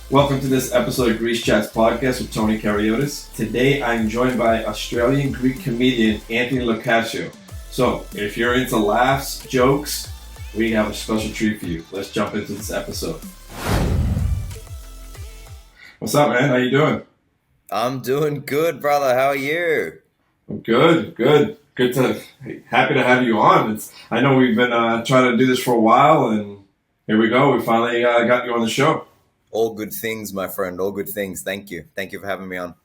Welcome to this episode of Greece Chats podcast with Tony Kariotis. Today I'm joined by Australian Greek comedian Anthony Locascio. So if you're into laughs, jokes, we have a special treat for you. Let's jump into this episode. What's up, man? How you doing? I'm doing good, brother. How are you? I'm good. Happy to have you on. I know we've been trying to do this for a while, and here we go. We finally got you on the show. All good things, my friend. All good things. Thank you. Thank you for having me on.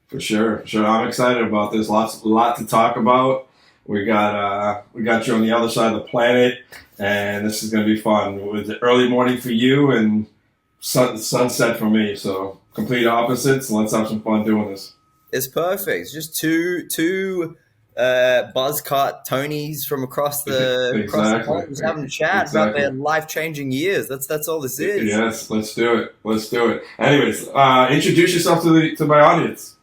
For sure. I'm excited about this. Lot to talk about. We got you on the other side of the planet, and this is going to be fun. It was early morning for you and sunset for me, so complete opposites. Let's have some fun doing this. It's perfect. It's just two buzzcut Tonys from across the pond just having a chat about their life-changing years. That's all this is. Yes, let's do it. Anyways, introduce yourself to my audience.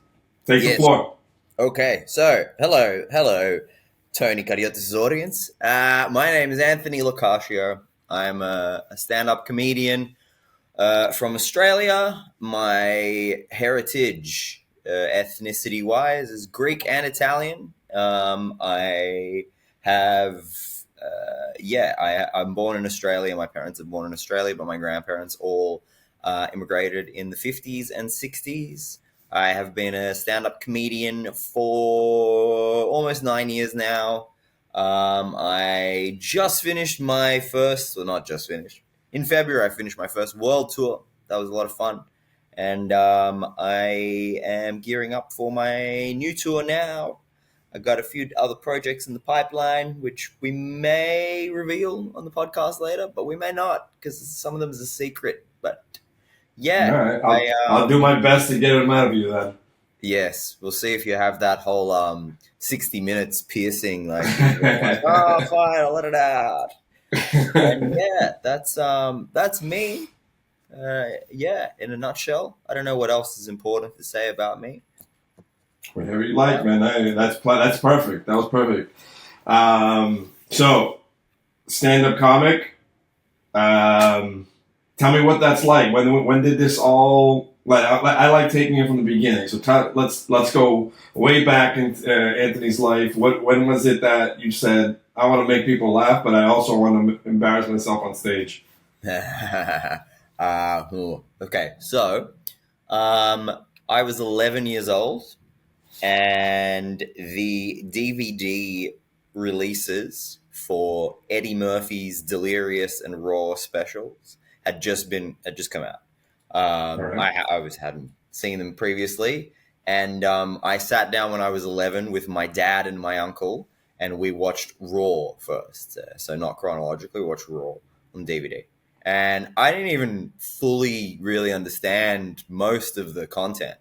Take the floor. Okay, so hello, Tony Kariotis' audience. My name is Anthony Locascio. I'm a stand-up comedian from Australia. My heritage, ethnicity-wise, is Greek and Italian. I have, I'm born in Australia. My parents are born in Australia, but my grandparents all immigrated in the 50s and 60s. I have been a stand-up comedian for almost 9 years now. I just finished my first, well, not just finished. In February, I finished my first world tour. That was a lot of fun. And I am gearing up for my new tour now. I've got a few other projects in the pipeline, which we may reveal on the podcast later, but we may not, because some of them is a secret. But yeah. All right. I'll do my best to get them out of you then. Yes. We'll see if you have that whole 60 minutes piercing, like oh, fine, I'll let it out. And yeah, that's me. In a nutshell. I don't know what else is important to say about me. Whatever you like, man. That's perfect. That was perfect. So, stand-up comic. Tell me what that's like. When did this all? I like taking it from the beginning. So let's go way back in Anthony's life. When was it that you said, I want to make people laugh, but I also want to embarrass myself on stage? Okay, so I was 11 years old, and the DVD releases for Eddie Murphy's Delirious and Raw specials had just come out. Right. I hadn't seen them previously, and I sat down when I was 11 with my dad and my uncle, and we watched Raw first. So not chronologically, we watched Raw on DVD. And I didn't even fully really understand most of the content,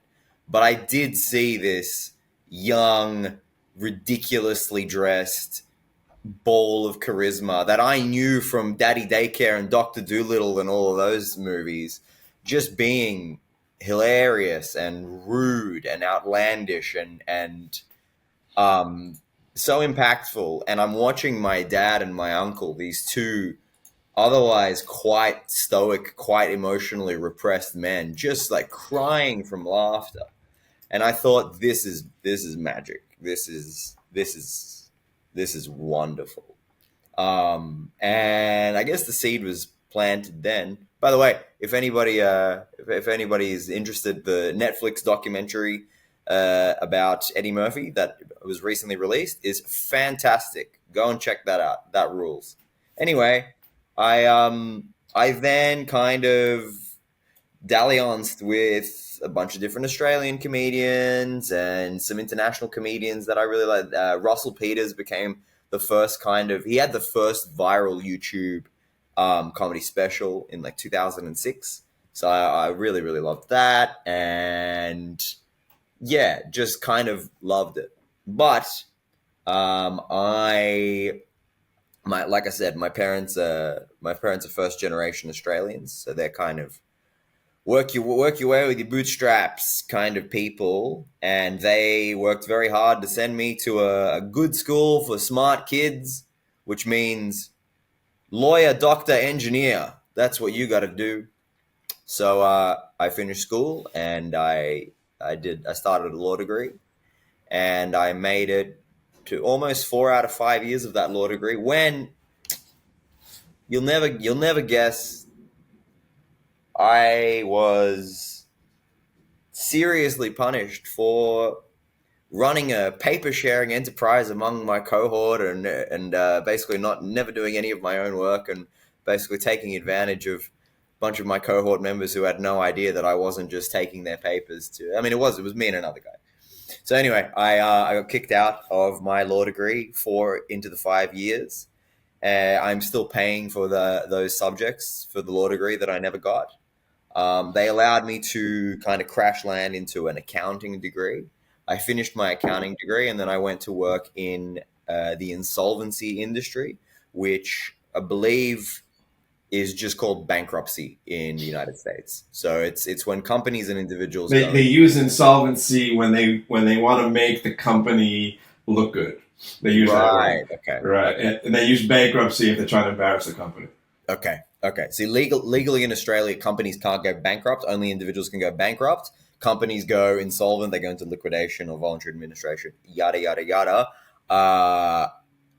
but I did see this young, ridiculously dressed ball of charisma that I knew from Daddy Daycare and Dr. Dolittle and all of those movies, just being hilarious and rude and outlandish and so impactful. And I'm watching my dad and my uncle, these two otherwise quite stoic, quite emotionally repressed men, just like crying from laughter. And I thought, this is magic. This is wonderful. And I guess the seed was planted then. By the way, if anybody is interested, the Netflix documentary about Eddie Murphy that was recently released is fantastic. Go and check that out. That rules. Anyway, I then kind of dallianced with a bunch of different Australian comedians and some international comedians that I really liked. Russell Peters became the first he had the first viral YouTube comedy special in like 2006. So I really, really loved that. And yeah, just kind of loved it. But like I said, my parents are first generation Australians, so they're kind of work your way with your bootstraps kind of people, and they worked very hard to send me to a good school for smart kids, which means lawyer, doctor, engineer. That's what you got to do. So I finished school and I started a law degree, and I made it to almost 4 out of 5 years of that law degree. When you'll never guess, I was seriously punished for running a paper sharing enterprise among my cohort, and basically never doing any of my own work, and basically taking advantage of a bunch of my cohort members who had no idea that I wasn't just taking their papers to. I mean, it was me and another guy. So anyway, I got kicked out of my law degree 4 into the 5 years. I'm still paying for those subjects for the law degree that I never got. They allowed me to kind of crash land into an accounting degree. I finished my accounting degree, and then I went to work in the insolvency industry, which I believe is just called bankruptcy in the United States. So it's when companies and individuals They use insolvency when they want to make the company look good. They use that right. word. Okay. Right. Okay. And they use bankruptcy if they're trying to embarrass the company. Okay. Okay. See, legally in Australia, companies can't go bankrupt. Only individuals can go bankrupt. Companies go insolvent. They go into liquidation or voluntary administration. Yada yada yada.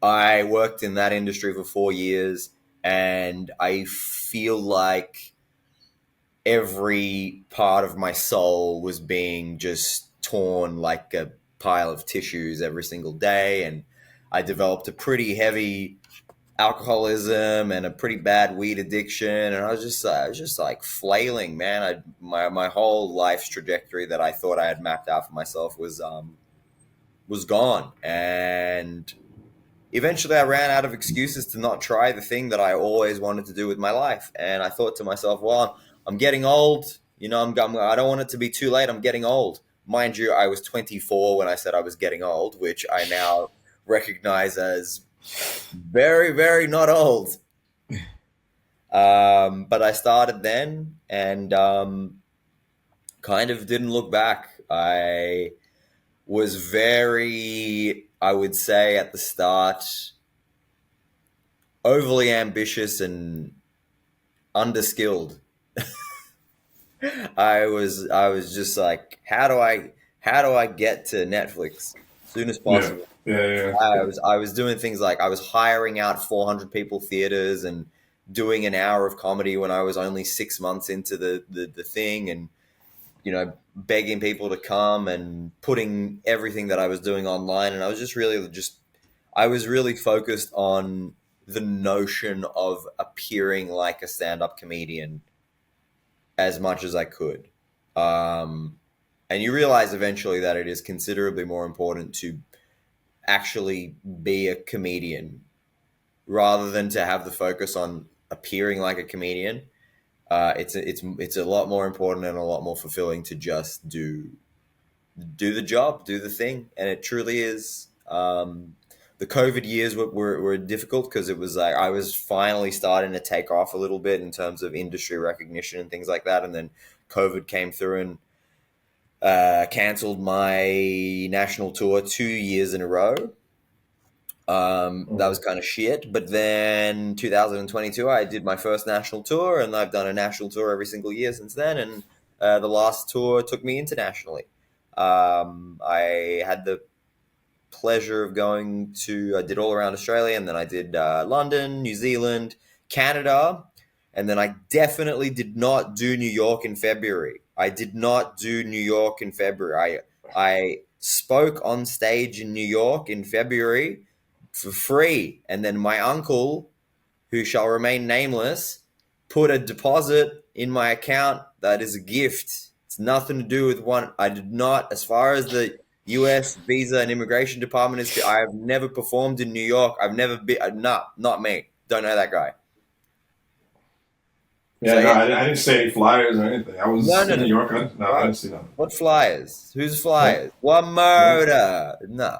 I worked in that industry for 4 years, and I feel like every part of my soul was being just torn like a pile of tissues every single day, and I developed a pretty heavy alcoholism and a pretty bad weed addiction, and I was just like flailing, man. My whole life's trajectory that I thought I had mapped out for myself was gone, and eventually I ran out of excuses to not try the thing that I always wanted to do with my life. And I thought to myself, well, I'm getting old. I don't want it to be too late. I'm getting old. Mind you, I was 24 when I said I was getting old, which I now recognize as very, very not old. But I started then, and kind of didn't look back. I was I would say at the start, overly ambitious and underskilled. I was just like, how do I get to Netflix as soon as possible? Yeah. I was doing things like I was hiring out 400 people theaters and doing an hour of comedy when I was only 6 months into the thing, and begging people to come and putting everything that I was doing online. And I was I was really focused on the notion of appearing like a stand-up comedian as much as I could. And you realize eventually that it is considerably more important to actually be a comedian rather than to have the focus on appearing like a comedian. It's a lot more important and a lot more fulfilling to just do the job, do the thing, and it truly is. The COVID years were difficult because it was like I was finally starting to take off a little bit in terms of industry recognition and things like that, and then COVID came through and cancelled my national tour 2 years in a row. That was kind of shit. But then 2022, I did my first national tour, and I've done a national tour every single year since then. And the last tour took me internationally. I had the pleasure of I did all around Australia, and then I did London, New Zealand, Canada, and then I definitely did not do New York in February. I spoke on stage in New York in February for free, and then my uncle, who shall remain nameless, put a deposit in my account that is a gift. It's nothing to do with one. I did not, as far as the U.S. Visa and Immigration Department is, I have never performed in New York. I've never been. Not me. Don't know that guy. Yeah, So, no, I didn't see any flyers or anything. I was in New York. I didn't see that. What flyers? Whose flyers? One murder. No.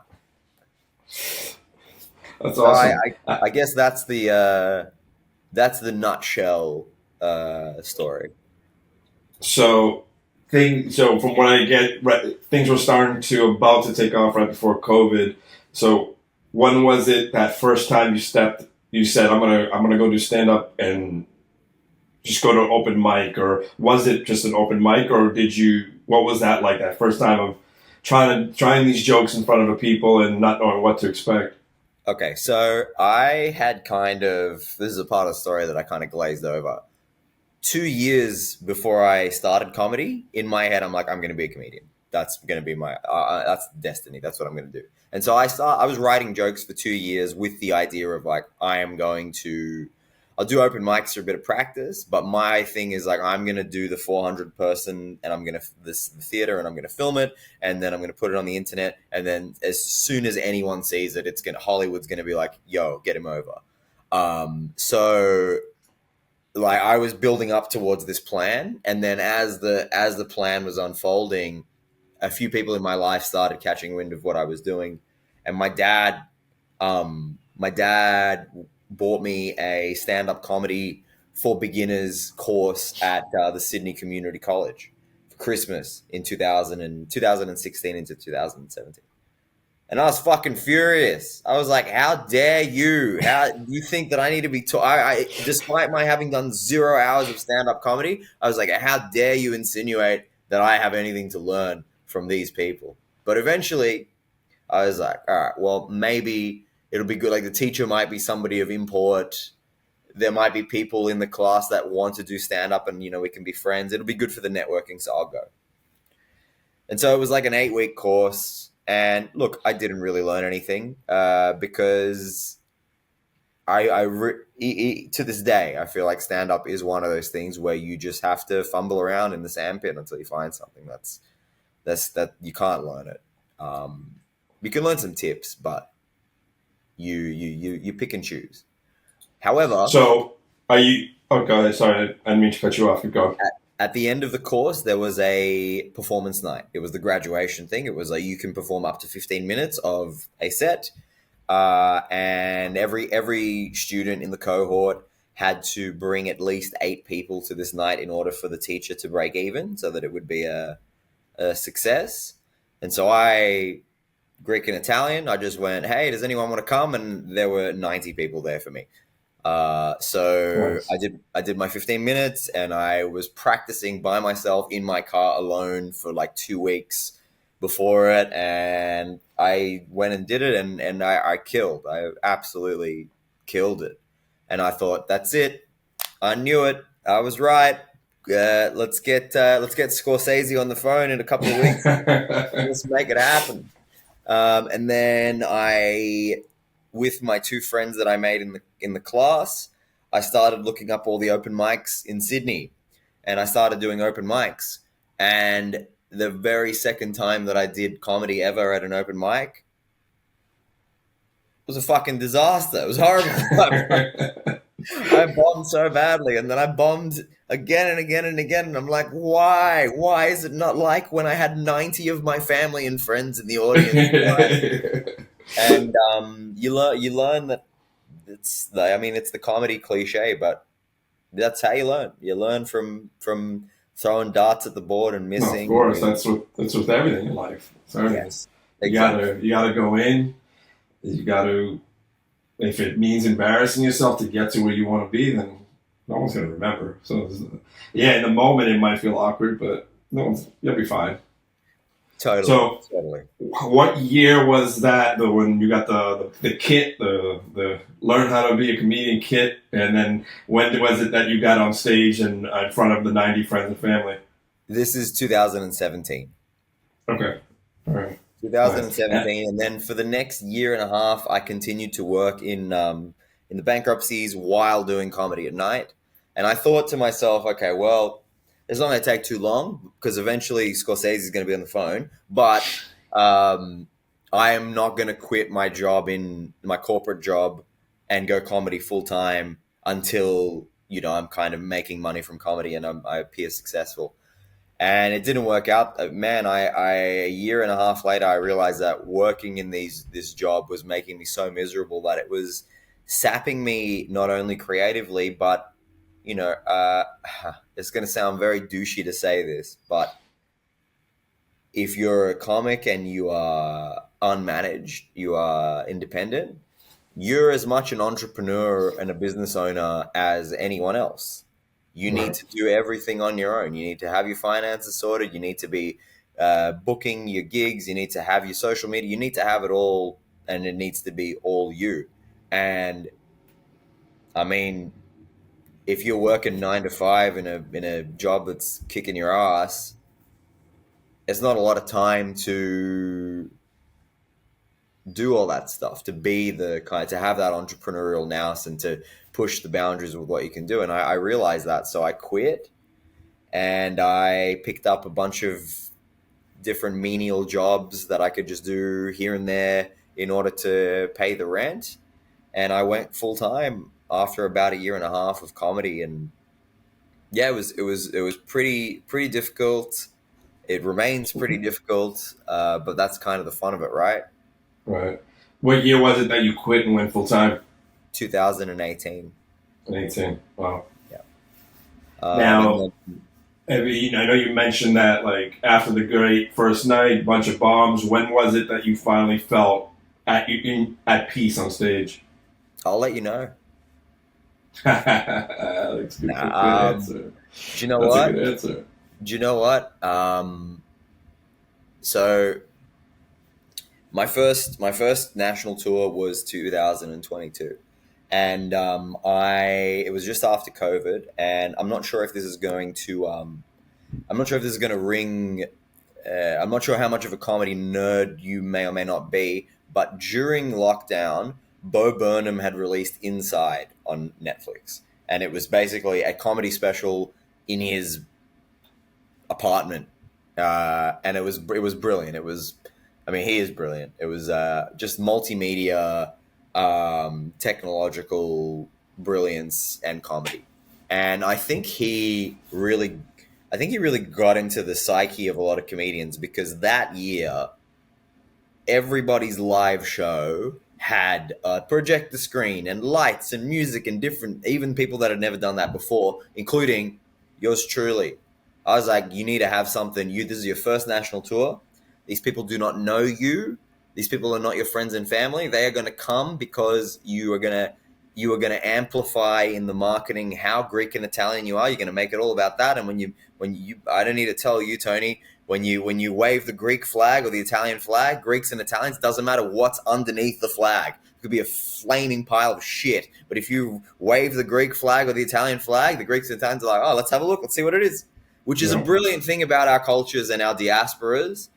That's awesome. I guess that's the nutshell story. So from what I get, things were about to take off right before COVID. So when was it that first time you said, I'm gonna go do stand up, and just go to an open mic, or was it just an open mic, or did you? What was that like? That first time of trying these jokes in front of a people and not knowing what to expect. Okay, so I had this is a part of the story that I kind of glazed over. 2 years before I started comedy, in my head, I'm like, I'm going to be a comedian. That's going to be that's destiny. That's what I'm going to do. And so I was writing jokes for 2 years with the idea of like, I'll do open mics for a bit of practice, but my thing is like, I'm going to do the 400 person and I'm going to, this theater, and I'm going to film it, and then I'm going to put it on the internet. And then as soon as anyone sees it, Hollywood's going to be like, yo, get him over. So like I was building up towards this plan, and then as the plan was unfolding, a few people in my life started catching wind of what I was doing, and my dad bought me a stand-up comedy for beginners course at the Sydney Community College for Christmas in 2016 into 2017. And I was fucking furious. I was like, how dare you? How do you think that I need to be taught? Despite my having done 0 hours of stand-up comedy, I was like, how dare you insinuate that I have anything to learn from these people? But eventually, I was like, all right, well, maybe it'll be good. Like the teacher might be somebody of import. There might be people in the class that want to do stand-up, and, we can be friends. It'll be good for the networking, so I'll go. And so it was like an 8-week course. And look, I didn't really learn anything because to this day, I feel like stand-up is one of those things where you just have to fumble around in the sandpit until you find something that you can't learn it. You can learn some tips, but you pick and choose. However, so are you? Oh, go ahead. Sorry, I didn't mean to cut you off. You go. At the end of the course, there was a performance night. It was the graduation thing. It was like you can perform up to 15 minutes of a set, and every student in the cohort had to bring at least 8 people to this night in order for the teacher to break even, so that it would be a success. And so Greek and Italian, I just went, hey, does anyone want to come? And there were 90 people there for me. So nice. I did my 15 minutes, and I was practicing by myself in my car alone for like 2 weeks before it. And I went and did it, and I killed. I absolutely killed it. And I thought, that's it. I knew it. I was right. Let's get Scorsese on the phone in a couple of weeks. Let's make it happen. And then with my 2 friends that I made in the class, I started looking up all the open mics in Sydney, and I started doing open mics. And the very second time that I did comedy ever at an open mic was a fucking disaster. It was horrible. I bombed so badly, and then I bombed again and again and again. And I'm like, why? Why is it not like when I had 90 of my family and friends in the audience? And you learn that it's the comedy cliche, but that's how you learn. You learn from throwing darts at the board and missing. Well, of course, that's with everything in life. Yes, exactly. You gotta go in. You gotta, if it means embarrassing yourself to get to where you want to be, then no one's gonna remember. So yeah, in the moment it might feel awkward, but you'll be fine. Totally. What year was that? When you got the kit, the learn how to be a comedian kit, and then when was it that you got on stage and in front of the 90 friends and family? This is 2017. Okay, all right. 2017, and then for the next year and a half, I continued to work in the bankruptcies while doing comedy at night, and I thought to myself, okay, well, it's not going to take too long because eventually Scorsese is going to be on the phone. But I am not going to quit my job in my corporate job and go comedy full time until I'm kind of making money from comedy and I appear successful. And it didn't work out. Man, a year and a half later, I realized that working in this job was making me so miserable that it was sapping me not only creatively but it's going to sound very douchey to say this, but if you're a comic and you are unmanaged, you are independent, you're as much an entrepreneur and a business owner as anyone else. You need Right. to do everything on your own. You need to have your finances sorted. You need to be booking your gigs. You need to have your social media. You need to have it all, and it needs to be all you. And I mean, if you're working 9 to 5 in a job that's kicking your ass, it's not a lot of time to do all that stuff, to be the kind, to have that entrepreneurial nous and to push the boundaries with what you can do. And I realized that, so I quit and I picked up a bunch of different menial jobs that I could just do here and there in order to pay the rent. And I went full time after about a year and a half of comedy, and yeah, it was pretty difficult. It remains pretty difficult, but that's kind of the fun of it, right? Right. What year was it that you quit and went full time? 2018. 18. Wow. Yeah. And Now, then, I know you mentioned that like after the great first night, bunch of bombs. When was it that you finally felt at peace on stage? I'll let you know. That's good, Nah, good answer. do you know That's a what? good answer. Do you know what? So my first national tour was 2022, and it was just after COVID, and I'm not sure if this is going to ring. I'm not sure how much of a comedy nerd you may or may not be, but during lockdown, Bo Burnham had released Inside on Netflix, and it was basically a comedy special in his apartment, and it was brilliant. I mean, he is brilliant. It was just multimedia, technological brilliance and comedy, and I think he really got into the psyche of a lot of comedians, because that year everybody's live show had a projector screen and lights and music and different, even people that had never done that before, including yours truly. I was like, you need to have something. This is your first national tour. These people do not know you. These people are not your friends and family. They are going to come because you are going to amplify in the marketing how Greek and Italian you are. You're going to make it all about that. And when you I don't need to tell you, Tony, when you wave the Greek flag or the Italian flag, Greeks and Italians, doesn't matter what's underneath the flag. It could be a flaming pile of shit. But if you wave the Greek flag or the Italian flag, the Greeks and Italians are like, oh, let's have a look. Let's see what it is. Which is a Yeah. brilliant thing about our cultures and our diasporas.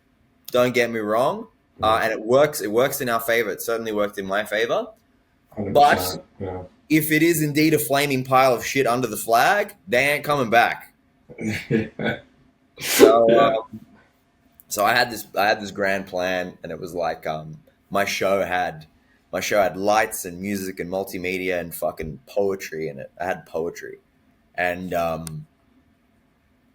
Don't get me wrong. And it works. It works in our favor. It certainly worked in my favor. 100%. But Yeah. if it is indeed a flaming pile of shit under the flag, they ain't coming back. So, Yeah. so I had this grand plan, and it was like my show had lights and music and multimedia and fucking poetry in it. I had poetry, and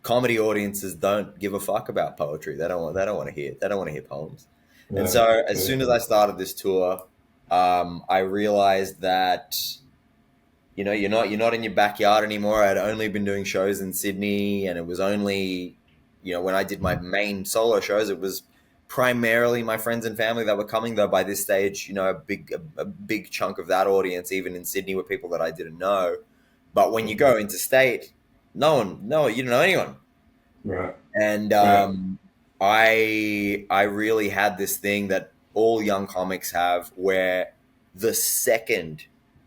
comedy audiences don't give a fuck about poetry. They don't want to hear. They don't want to hear poems. Yeah. And so as soon as I started this tour, I realized that you're not in your backyard anymore. I'd only been doing shows in Sydney, and it was only when I did my main solo shows, it was primarily my friends and family that were coming. Though by this stage, a big chunk of that audience, even in Sydney, were people that I didn't know. But when you go interstate, you don't know anyone. Right. And I really had this thing that all young comics have, where the second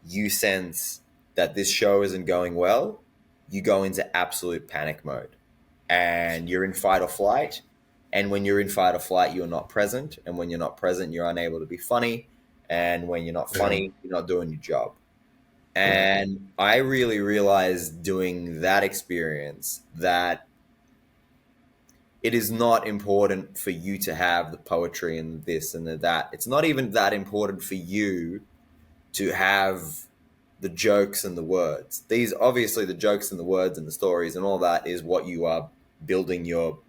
you sense that this show isn't going well, you go into absolute panic mode, and you're in fight or flight. And when you're in fight or flight, you're not present. And when you're not present, you're unable to be funny. And when you're not funny, you're not doing your job. And I really realized doing that experience that it is not important for you to have the poetry and this and that. It's not even that important for you to have the jokes and the words. These, obviously, the jokes and the words and the stories and all that is what you are building your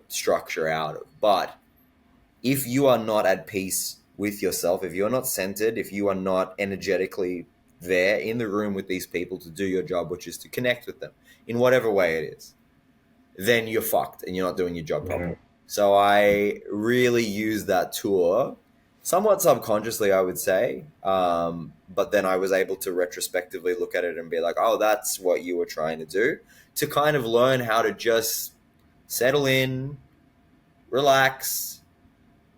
structure out of. But if you are not at peace with yourself, if you're not centered, if you are not energetically there in the room with these people to do your job, which is to connect with them in whatever way it is, then you're fucked and you're not doing your job properly. So I really used that tour somewhat subconsciously, I would say. But then I was able to retrospectively look at it and be like, oh, that's what you were trying to do, to kind of learn how to just settle in, relax,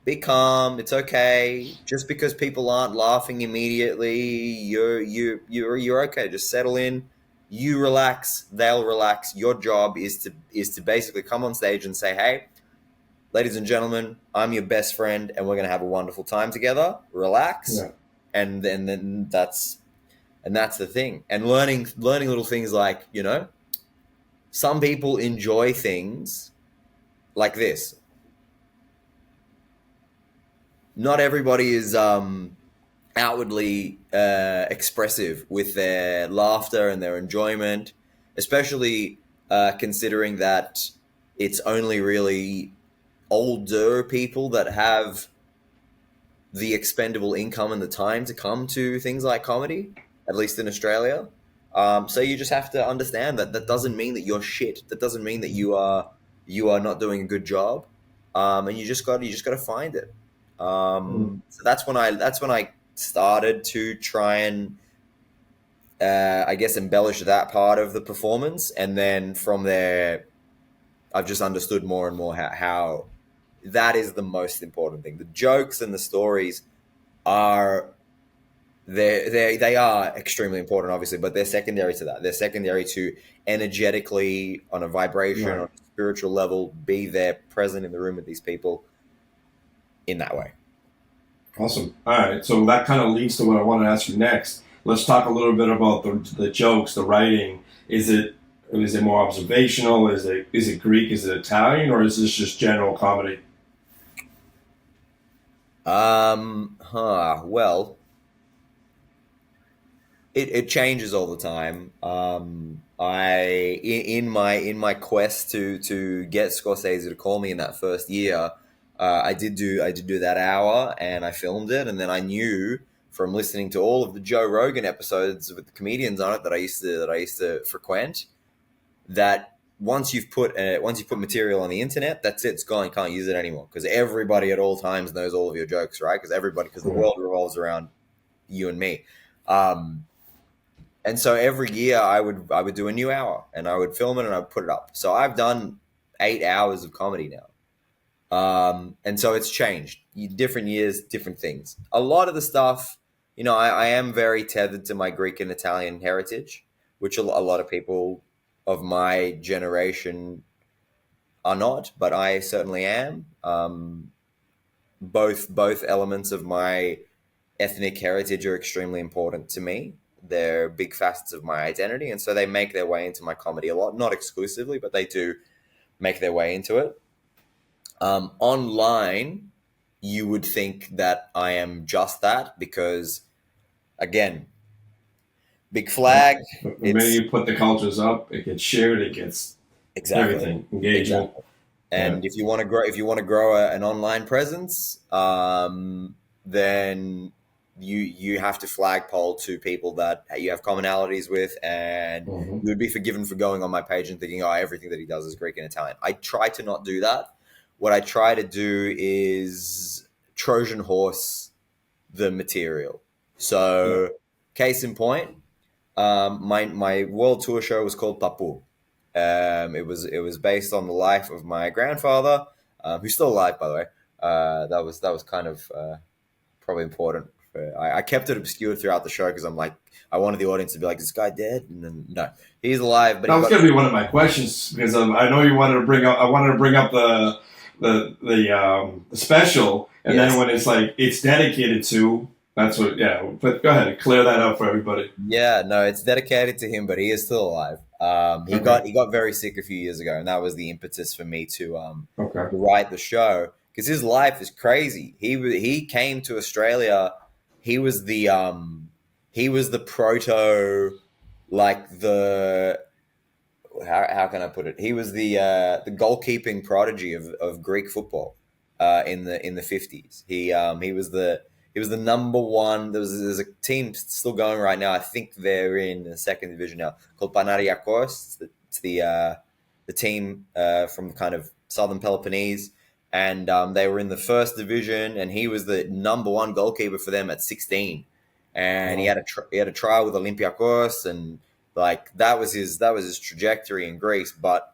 be calm. It's okay. Just because people aren't laughing immediately, you're okay. Just settle in. You relax, they'll relax. Your job is to basically come on stage and say, "Hey, ladies and gentlemen, I'm your best friend, and we're gonna have a wonderful time together. Relax." Yeah. And then that's the thing. And learning little things like, some people enjoy things like this. Not everybody is outwardly expressive with their laughter and their enjoyment, especially considering that it's only really older people that have the expendable income and the time to come to things like comedy, at least in Australia. So you just have to understand that that doesn't mean that you're shit. That doesn't mean that you are not doing a good job, and you just got to find it. So that's when I started to try and I guess embellish that part of the performance, and then from there, I've just understood more and more how that is the most important thing. The jokes and the stories are they are extremely important, obviously, but they're secondary to that. They're secondary to energetically, on a vibration, on Right. a spiritual level, be there present in the room with these people in that way. Awesome. All right. So that kind of leads to what I want to ask you next. Let's talk a little bit about the jokes, the writing. Is it more observational? Is it Greek? Is it Italian? Or is this just general comedy? Well, it changes all the time. In my quest to get Scorsese to call me in that first year, I did do that hour, and I filmed it, and then I knew from listening to all of the Joe Rogan episodes with the comedians on it that I used to frequent, that once you put material on the internet, that's it. It's gone. You can't use it anymore, because everybody at all times knows all of your jokes, right? Because the Yeah. world revolves around you and me. Um, and so every year I would do a new hour, and I would film it, and I would put it up. So I've done 8 hours of comedy now. And so it's changed. Different years, different things. A lot of the stuff, I am very tethered to my Greek and Italian heritage, which a lot of people of my generation are not, but I certainly am. Both elements of my ethnic heritage are extremely important to me. They're big facets of my identity, and so they make their way into my comedy a lot. Not exclusively, but they do make their way into it. Online, you would think that I am just that, because, again, big Yeah. flag. But the minute It's you put the cultures up, it gets shared. It gets exactly, everything. Engagement. exactly. Yeah. And if you want to grow an online presence, then you have to flagpole to people that you have commonalities with, and Hmm. you would be forgiven for going on my page and thinking, oh, everything that he does is Greek and Italian. I try to not do that. What I try to do is Trojan horse the material. Yeah. So, case in point, my world tour show was called Pappou. It was based on the life of my grandfather, who's still alive, by the way. That was kind of probably important. I kept it obscure throughout the show, because I'm like, I wanted the audience to be like, "Is this guy dead?" And then no, he's alive, but That he was got going to be one of my questions because I know you wanted to bring up. I wanted to bring up the special, and then yes, when it's like it's dedicated to, that's what. Yeah, but go ahead, clear that up for everybody. yeah, no, it's dedicated to him, but he is still alive. He Okay. got he got very sick a few years ago, and that was the impetus for me Okay. to write the show, because his life is crazy. He came to Australia. He was the proto, like, the how can I put it? He was the goalkeeping prodigy of Greek football in the 50s. He was the number one. There's a team still going right now. I think they're in the second division now, called Panariakos. It's the team from kind of southern Peloponnese. and they were in the first division, and he was the number one goalkeeper for them at 16, and he Wow. had a trial with Olympiacos, and like that was his trajectory in Greece. But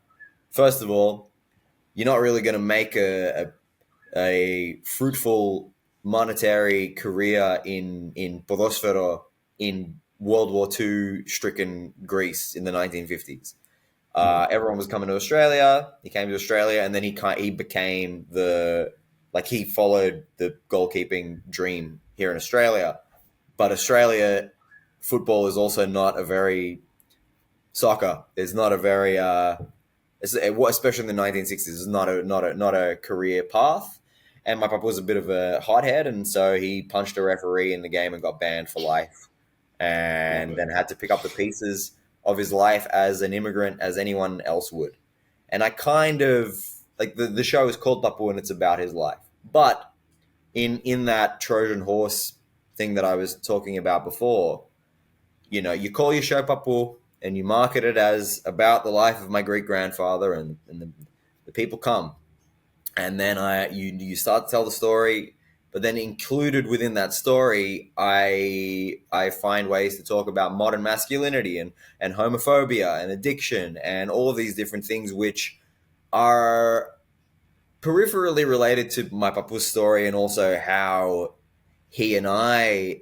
first of all, you're not really going to make a fruitful monetary career in Podosfero in World War II stricken Greece in the 1950s. Everyone was coming to Australia. He came to Australia, and then he became he followed the goalkeeping dream here in Australia. But Australia football is also not a very soccer. It's not a very especially in the 1960s, is not a career path. And my papa was a bit of a hothead, and so he punched a referee in the game and got banned for life, Love and it. then had to pick up the pieces of his life as an immigrant as anyone else would. And I kind of like the show is called Pappou, and it's about his life. But in that Trojan horse thing that I was talking about before, you call your show Pappou and you market it as about the life of my great grandfather, and the people come, and then you start to tell the story, but then included within that story, I find ways to talk about modern masculinity and homophobia and addiction and all of these different things which are peripherally related to my papu's story, and also how he and I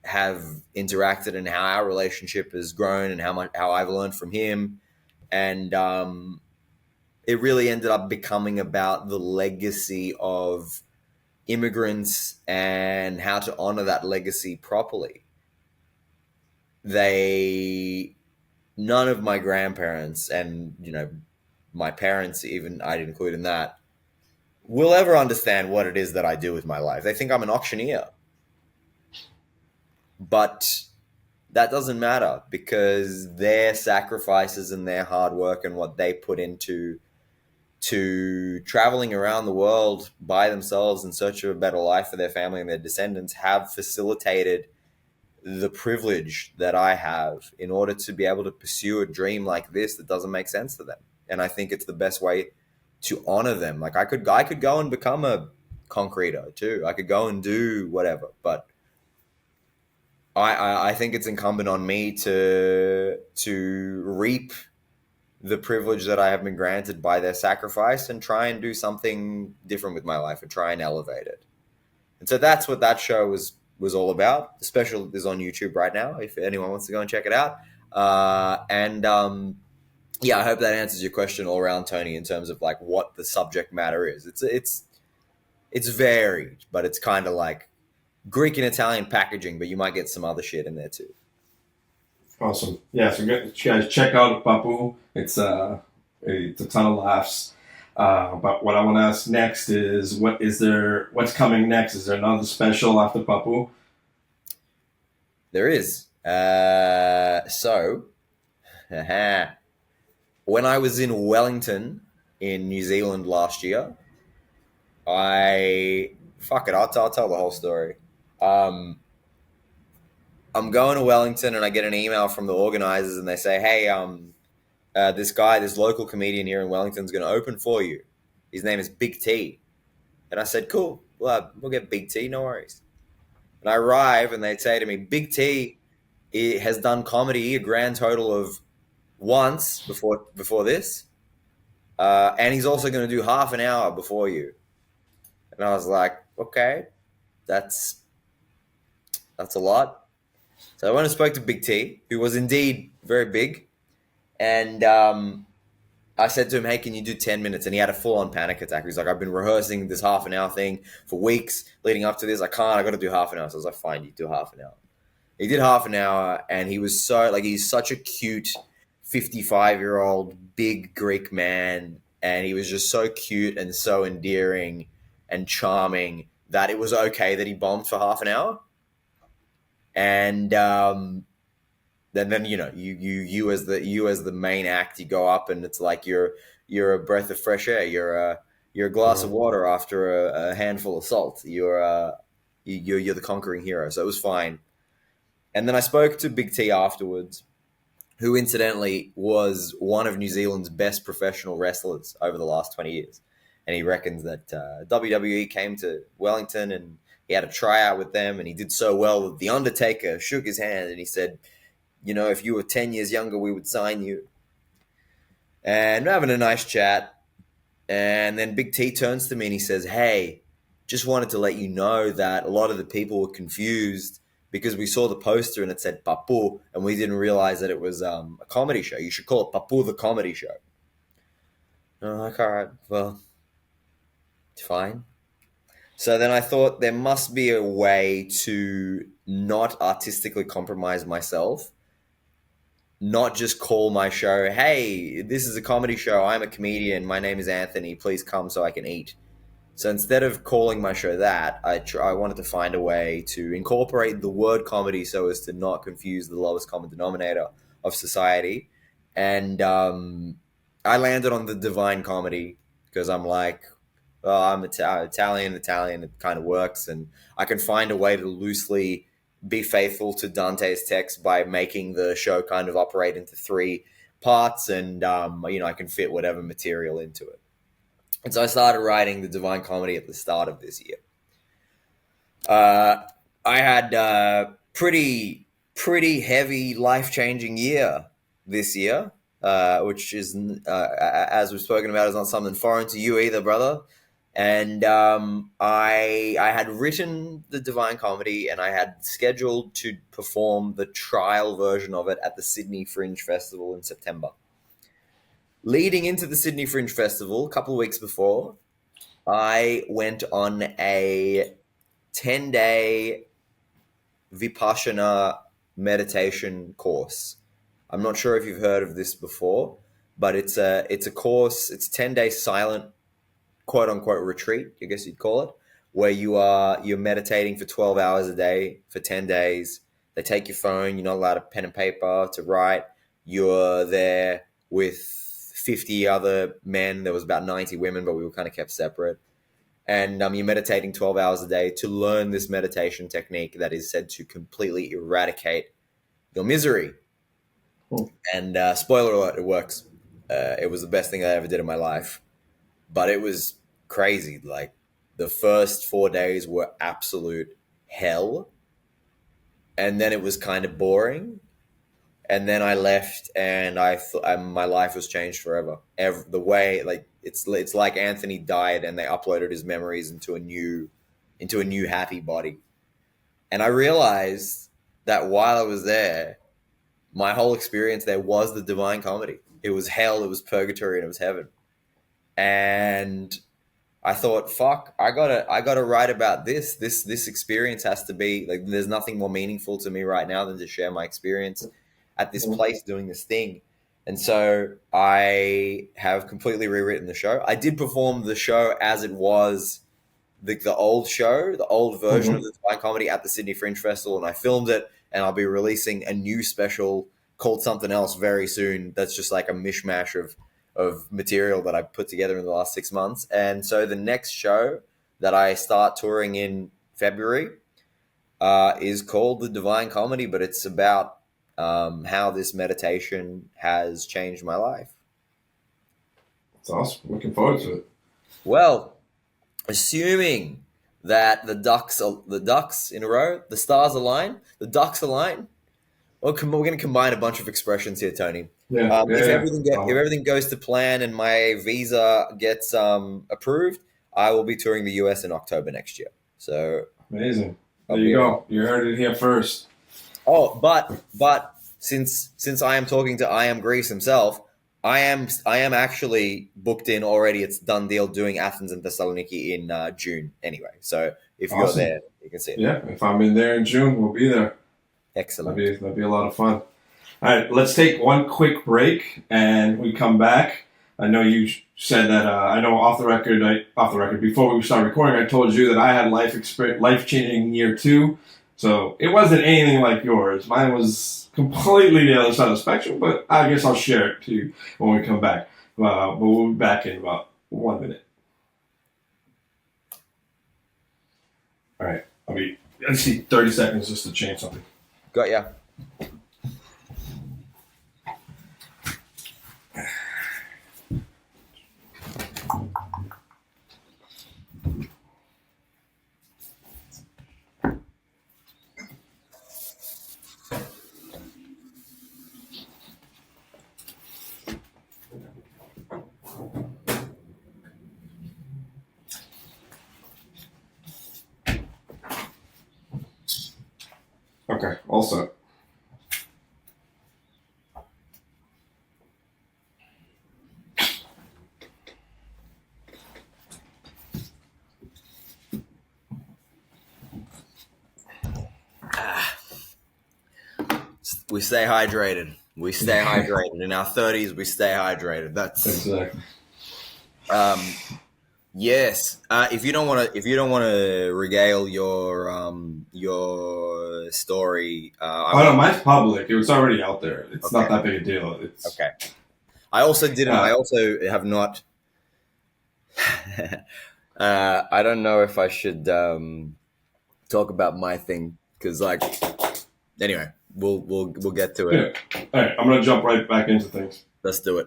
have interacted and how our relationship has grown and how I've learned from him. And it really ended up becoming about the legacy of immigrants and how to honor that legacy properly. None of my grandparents, and my parents, even I'd include in that, will ever understand what it is that I do with my life. They think I'm an auctioneer, but that doesn't matter, because their sacrifices and their hard work and what they put into to traveling around the world by themselves in search of a better life for their family and their descendants have facilitated the privilege that I have in order to be able to pursue a dream like this that doesn't make sense to them. And I think it's the best way to honor them. Like I could go and become a concreter too. I could go and do whatever, but I think it's incumbent on me to reap the privilege that I have been granted by their sacrifice and try and do something different with my life and try and elevate it. And so that's what that show was all about. The special is on YouTube right now if anyone wants to go and check it out. Yeah, I hope that answers your question all around, Tony, in terms of like what the subject matter is. It's varied, but it's kind of like Greek and Italian packaging, but you might get some other shit in there too. Awesome. Yeah, so guys check out Pappou. It's a ton of laughs. But what I want to ask next is what's coming next? Is there another special after Pappou? There is. So when I was in Wellington in New Zealand last year, I'll tell the whole story. I'm going to Wellington and I get an email from the organizers and they say, hey, this local comedian here in Wellington is going to open for you. His name is Big T. And I said, cool, we'll get Big T, no worries. And I arrive and they say to me, Big T has done comedy a grand total of once before this. And he's also going to do half an hour before you. And I was like, okay, that's a lot. So I went and spoke to Big T, who was indeed very big. And I said to him, hey, can you do 10 minutes? And he had a full-on panic attack. He's like, I've been rehearsing this half an hour thing for weeks leading up to this. I got to do half an hour. So I was like, fine, you do half an hour. He did half an hour, and he was he's such a cute 55-year-old big Greek man. And he was just so cute and so endearing and charming that it was okay that he bombed for half an hour. And then you as the main act, you go up and it's like you're a breath of fresh air. You're a glass of water after a handful of salt. You're the conquering hero. So it was fine. And then I spoke to Big T afterwards, who incidentally was one of New Zealand's best professional wrestlers over the last 20 years. and he reckons that WWE came to Wellington and he had a tryout with them, and he did so well that The Undertaker shook his hand and he said, if you were 10 years younger, we would sign you. And we're having a nice chat. And then Big T turns to me and he says, hey, just wanted to let you know that a lot of the people were confused because we saw the poster and it said Pappou, and we didn't realize that it was a comedy show. You should call it Pappou the Comedy Show. And I'm like, all right, well, fine. So then I thought there must be a way to not artistically compromise myself, not just call my show, hey, this is a comedy show, I'm a comedian, my name is Anthony, please come so I can eat. So instead of calling my show that, I wanted to find a way to incorporate the word comedy so as to not confuse the lowest common denominator of society. And I landed on the divine comedy because I'm like, well, I'm Italian, it kind of works. And I can find a way to loosely be faithful to Dante's text by making the show kind of operate into 3 parts. And, I can fit whatever material into it. And so I started writing the Divine Comedy at the start of this year. I had a pretty heavy, life-changing year this year, which is, as we've spoken about, is not something foreign to you either, brother. And I had written the Divine Comedy, and I had scheduled to perform the trial version of it at the Sydney Fringe Festival in September. Leading into the Sydney Fringe Festival, a couple of weeks before, I went on a 10-day Vipassana meditation course. I'm not sure if you've heard of this before, but it's a course. It's a 10-day silent, quote unquote, retreat, I guess you'd call it, where you're meditating for 12 hours a day for 10 days. They take your phone. You're not allowed a pen and paper to write. You're there with 50 other men. There was about 90 women, but we were kind of kept separate. And you're meditating 12 hours a day to learn this meditation technique that is said to completely eradicate your misery. Cool. And spoiler alert, it works. It was the best thing I ever did in my life. But it was crazy. Like, the first 4 days were absolute hell. And then it was kind of boring. And then I left, and my life was changed forever. The way, like, it's like Anthony died, and they uploaded his memories into a new happy body. And I realized that while I was there, my whole experience there was the Divine Comedy. It was hell, it was purgatory, and it was heaven. And I thought, fuck, I gotta write about this. This experience has to be, like, there's nothing more meaningful to me right now than to share my experience at this place doing this thing. And so I have completely rewritten the show. I did perform the show as it was, the old show, the old version of the Divine Comedy at the Sydney Fringe Festival, and I filmed it, and I'll be releasing a new special called something else very soon. That's just like a mishmash of material that I put together in the last 6 months. And so the next show that I start touring in February is called the Divine Comedy, but it's about how this meditation has changed my life. That's awesome. Looking forward to it. Well, assuming that the ducks in a row, the stars align, the ducks align, we're going to combine a bunch of expressions here, Tony. If everything goes to plan and my visa gets approved, I will be touring the US in October next year. So amazing. There you go. You heard it here first. Oh, but since I am talking to I Am Greece himself, I am actually booked in already. It's done deal doing Athens and Thessaloniki in June anyway. So if you're there, you can see it. Yeah, if I'm in there in June, we'll be there. Excellent. That'd be a lot of fun. All right, let's take one quick break, and we come back. I know you said that. I know off the record, before we start recording, I told you that I had life-changing year too. So it wasn't anything like yours. Mine was completely the other side of the spectrum, but I guess I'll share it to you when we come back. But we'll be back in about 1 minute. All right, let's see, 30 seconds just to change something. Got ya. Okay, all set. We stay hydrated. We stay hydrated. In our 30s, we stay hydrated. That's Exactly. Yes. If you don't want to regale your story, No, mine's public. It was already out there. It's not that big a deal. It's okay. I also didn't. I also have not. I don't know if I should talk about my thing because, like, anyway, we'll get to it. Yeah. All right, I'm gonna jump right back into things. Let's do it.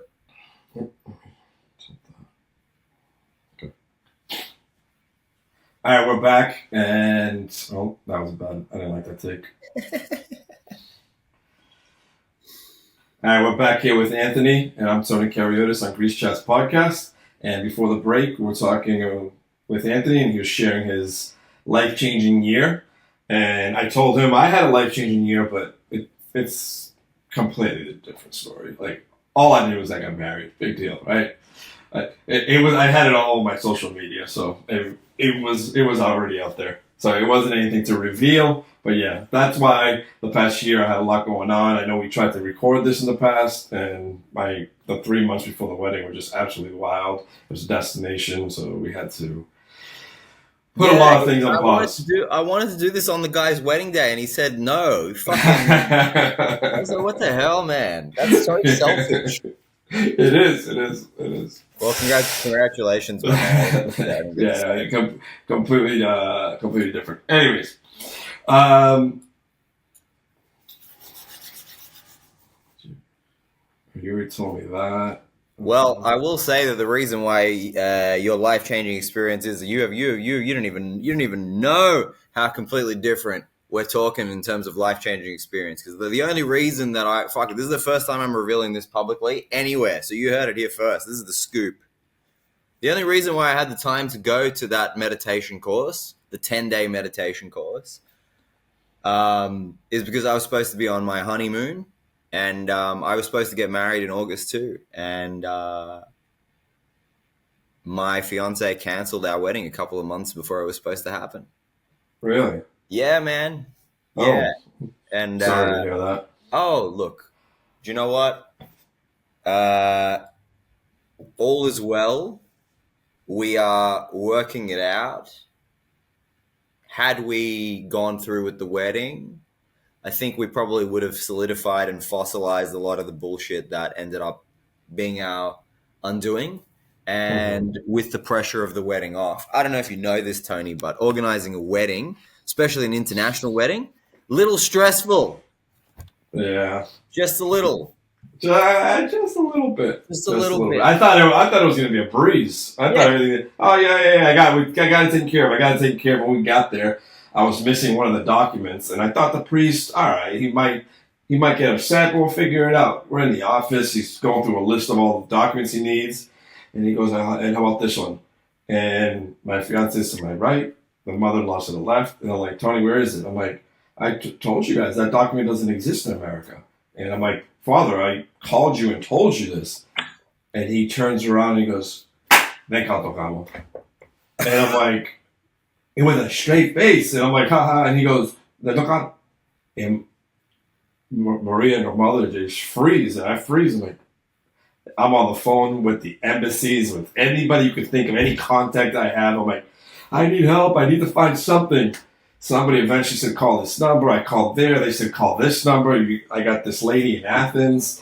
All right, we're back, and that was bad. I didn't like that take. All right, we're back here with Anthony, and I'm Tony Kariotis on Greece Chat's podcast. And before the break, we were talking with Anthony, and he was sharing his life-changing year. And I told him I had a life-changing year, but it's completely a different story. Like, all I knew was I got married. Big deal, right? It was. I had it all on my social media, so it was already out there. So it wasn't anything to reveal. But yeah, that's why the past year I had a lot going on. I know we tried to record this in the past, and the 3 months before the wedding were just absolutely wild. It was a destination, so we had to put a lot of things on pause. I wanted to do this on the guy's wedding day, and he said no. Fucking. I was like, what the hell, man? That's so selfish. It is. Well, congratulations, man. Yeah, completely different. Anyways, you already told me that. Well, I will say that the reason why your life-changing experience is that you don't even know how completely different we're talking in terms of life-changing experience. Because the only reason that this is the first time I'm revealing this publicly anywhere. So you heard it here first. This is the scoop. The only reason why I had the time to go to that meditation course, the 10-day meditation course, is because I was supposed to be on my honeymoon. And I was supposed to get married in August too. And my fiance canceled our wedding a couple of months before it was supposed to happen. Really? Yeah, man. Yeah. Oh, and sorry to hear that. Oh, look. Do you know what? All is well. We are working it out. Had we gone through with the wedding, I think we probably would have solidified and fossilized a lot of the bullshit that ended up being our undoing. And with the pressure of the wedding off, I don't know if you know this, Tony, but organizing a wedding, especially an international wedding, little stressful. Yeah. Just a little. Just a little bit. Just a little bit. I thought it was going to be a breeze. I thought everything. Oh yeah. I got it taken care of. I got it taken care of when we got there. I was missing one of the documents, and I thought the priest, all right, he might get upset, but we'll figure it out. We're in the office. He's going through a list of all the documents he needs, and he goes, and how about this one? And my fiance is to my right, the mother-in-law to the left, and I'm like, Tony, where is it? I'm like, I told you guys that document doesn't exist in America. And I'm like, Father, I called you and told you this. And he turns around and he goes, Ven cá tocamos. And I'm like, it with a straight face. And I'm like, haha. And he goes, Ven tocar. And Maria and her mother just freeze. And I freeze. I'm like, I'm on the phone with the embassies, with anybody you could think of, any contact I have. I'm like, I need help. I need to find something. Somebody eventually said, call this number. I called there. They said, call this number. I got this lady in Athens.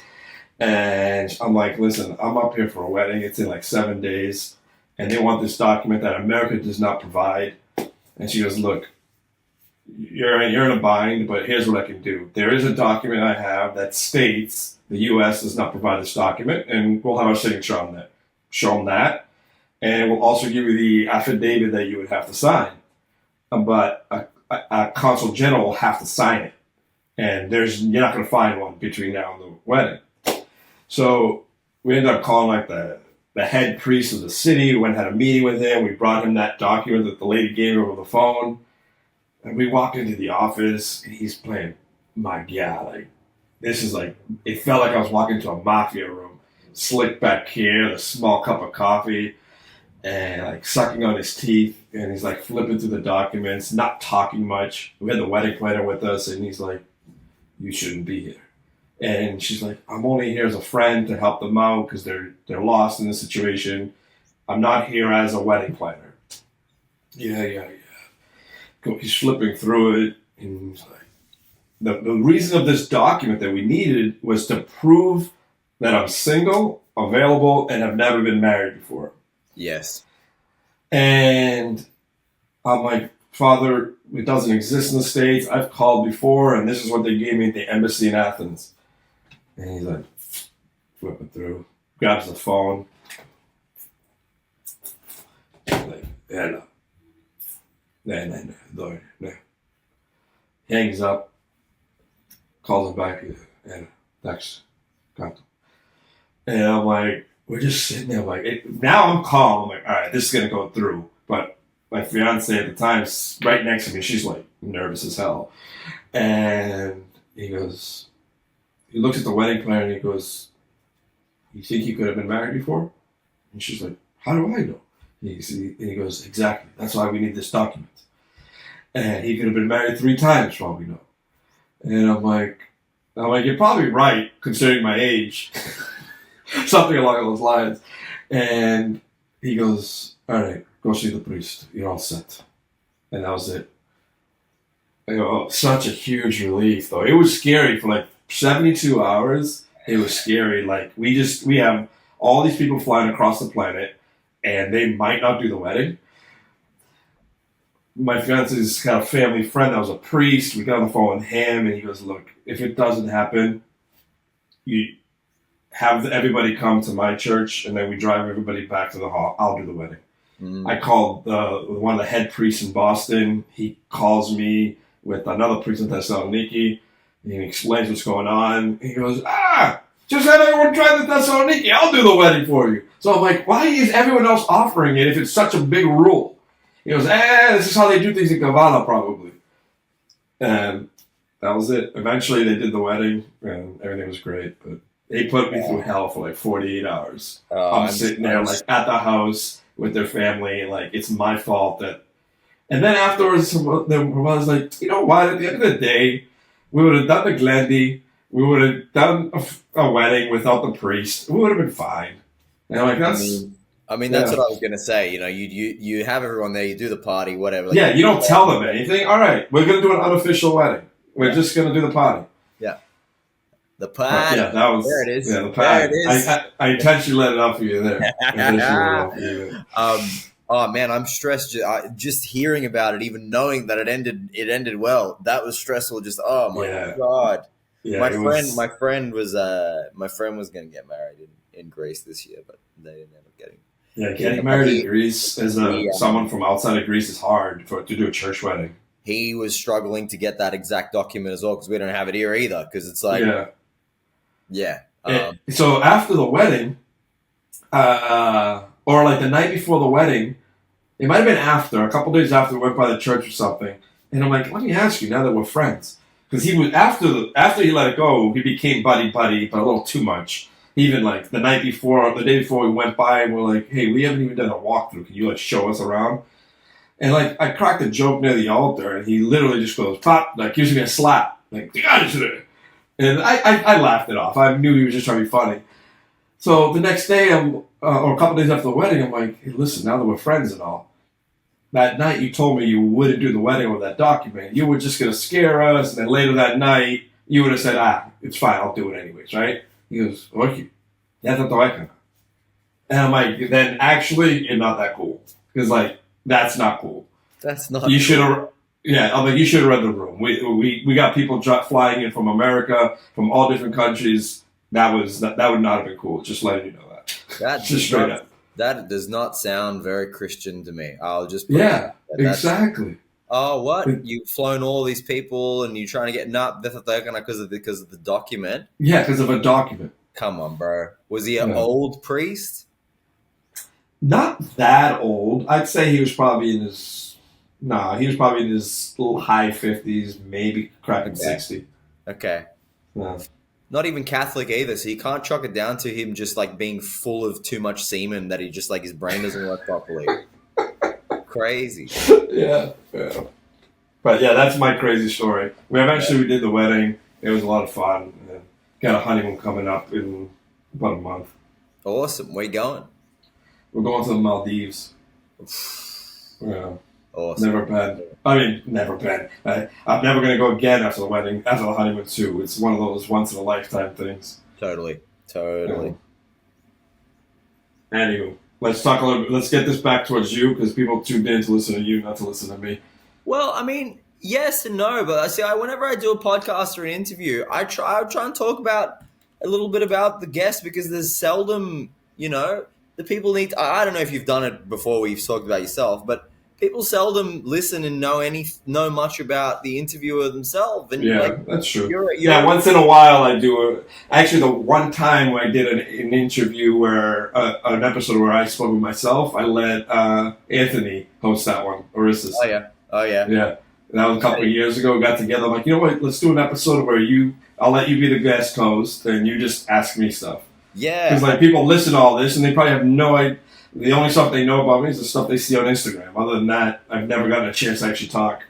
And I'm like, listen, I'm up here for a wedding. It's in like 7 days. And they want this document that America does not provide. And she goes, look, you're in a bind, but here's what I can do. There is a document I have that states the U.S. does not provide this document, and we'll have our signature on that. Show them that. And we'll also give you the affidavit that you would have to sign. But a consul general will have to sign it. And you're not going to find one between now and the wedding. So we ended up calling like the head priest of the city. We went and had a meeting with him. We brought him that document that the lady gave over the phone. And we walk into the office, and he's playing my yeah, like this is like it felt like I was walking into a mafia room. Slick back hair, the small cup of coffee, and like sucking on his teeth, and he's like flipping through the documents, not talking much. We had the wedding planner with us, and he's like, "You shouldn't be here." And she's like, "I'm only here as a friend to help them out because they're lost in the situation. I'm not here as a wedding planner." Yeah. He's flipping through it, and he's like, the reason of this document that we needed was to prove that I'm single, available, and have never been married before. Yes. And I'm like, "Father, it doesn't exist in the States. I've called before, and this is what they gave me at the embassy in Athens." And he's like, flipping through, grabs the phone. Like, no. Hangs up, calls him back, and thanks. And I'm like, we're just sitting there, like, now I'm calm. I'm like, all right, this is going to go through. But my fiance at the time is right next to me. She's like nervous as hell. And he looks at the wedding planner and he goes, "You think you could have been married before?" And she's like, "How do I know?" And he goes, "Exactly. That's why we need this document. And he could have been married 3 times, for all we know." And I'm like, "You're probably right, considering my age." Something along those lines. And he goes, "All right, go see the priest. You're all set." And that was it. I go, oh, such a huge relief, though. It was scary for like 72 hours. It was scary. Like, we have all these people flying across the planet, and they might not do the wedding. My fiance's got a family friend that was a priest. We got on the phone with him, and he goes, "Look, if it doesn't happen, you have everybody come to my church, and then we drive everybody back to the hall. I'll do the wedding." I called one of the head priests in Boston. He calls me with another priest in Thessaloniki. He explains what's going on. He goes, "Just have everyone try the Thessaloniki. I'll do the wedding for you." So I'm like, why is everyone else offering it if it's such a big rule? He goes, "This is how they do things in Kavala, probably." And that was it. Eventually, they did the wedding, and everything was great. But they put me through hell for like 48 hours. I'm sitting there like at the house with their family, and like it's my fault that. And then afterwards, there was like, you know what? At the end of the day, we would have done the Glendy. We would have done a wedding without the priest. We would have been fine. And like that's. I mean, that's what I was gonna say. You know, you have everyone there. You do the party, whatever. Like, yeah, you don't tell them anything. All right, we're gonna do an unofficial wedding. We're just gonna do the party. Yeah. The party. Yeah, that was. There it is. Yeah, the party. There it is. I intentionally let it off for you there. Oh man, I'm stressed. Just hearing about it, even knowing that it ended well. That was stressful. Just God. Yeah, my friend was going to get married in Greece this year, but they didn't end up getting. Yeah, getting married in Greece as someone from outside of Greece is hard to do a church wedding. He was struggling to get that exact document as well because we don't have it here either. Because it's like, so after the wedding, or like the night before the wedding, it might have been after, a couple days after, we went by the church or something. And I'm like, let me ask you now that we're friends. Because he was after he let it go, he became buddy, but a little too much. Even like the day before we went by, and we're like, hey, we haven't even done a walkthrough. Can you like show us around? And like I cracked a joke near the altar, and he literally just goes, pop, like gives me a slap, like and I laughed it off. I knew he was just trying to be funny. So the next day, or a couple days after the wedding, I'm like, hey, listen, now that we're friends and all, that night you told me you wouldn't do the wedding with that document. You were just going to scare us, and then later that night, you would have said, it's fine, I'll do it anyways, right? He goes, okay. And I'm like, then actually, you're not that cool. Because, like, that's not cool. That's not You should have, I'm like, you should have read the room. We got people flying in from America, from all different countries. That would not have been cool. Just letting you know that. That just straight up. That does not sound very Christian to me. I'll just exactly. Oh, what? You've flown all these people and you're trying to get because of the document? Yeah, because of a document. Come on, bro. Was he an old priest? Not that old. I'd say he was probably in his Nah, he was probably in his little high 50s, maybe cracking Okay. 60. Okay. Yeah. Not even Catholic either, so you can't chalk it down to him just like being full of too much semen that he just like his brain doesn't work properly. Crazy. Yeah. Yeah. But yeah, that's my crazy story. We did the wedding. It was a lot of fun. And got a honeymoon coming up in about a month. Awesome. Where you going? We're going to the Maldives. Yeah. Awesome. Never been. I mean, never been. I'm never going to go again after the wedding, after the honeymoon too. It's one of those once in a lifetime things. Totally. Anywho, let's talk a little bit. Let's get this back towards you because people tuned in to listen to you, not to listen to me. Well, I mean, yes and no, but I see. Whenever I do a podcast or an interview, I try and talk about a little bit about the guest because there's seldom, the people need. I don't know if you've done it before where you've talked about yourself, but people seldom listen and know much about the interviewer themselves. And Yeah, that's true. You're once in a while I do. Actually, the one time I did an interview where an episode where I spoke with myself, I let Anthony host that one. Orissus. Oh yeah. Yeah. That was a couple of years ago. We got together. I'm like, you know what? Let's do an episode where I'll let you be the guest host and you just ask me stuff. Yeah. Because like people listen to all this and they probably have no idea. The only stuff they know about me is the stuff they see on Instagram. Other than that, I've never gotten a chance to actually talk.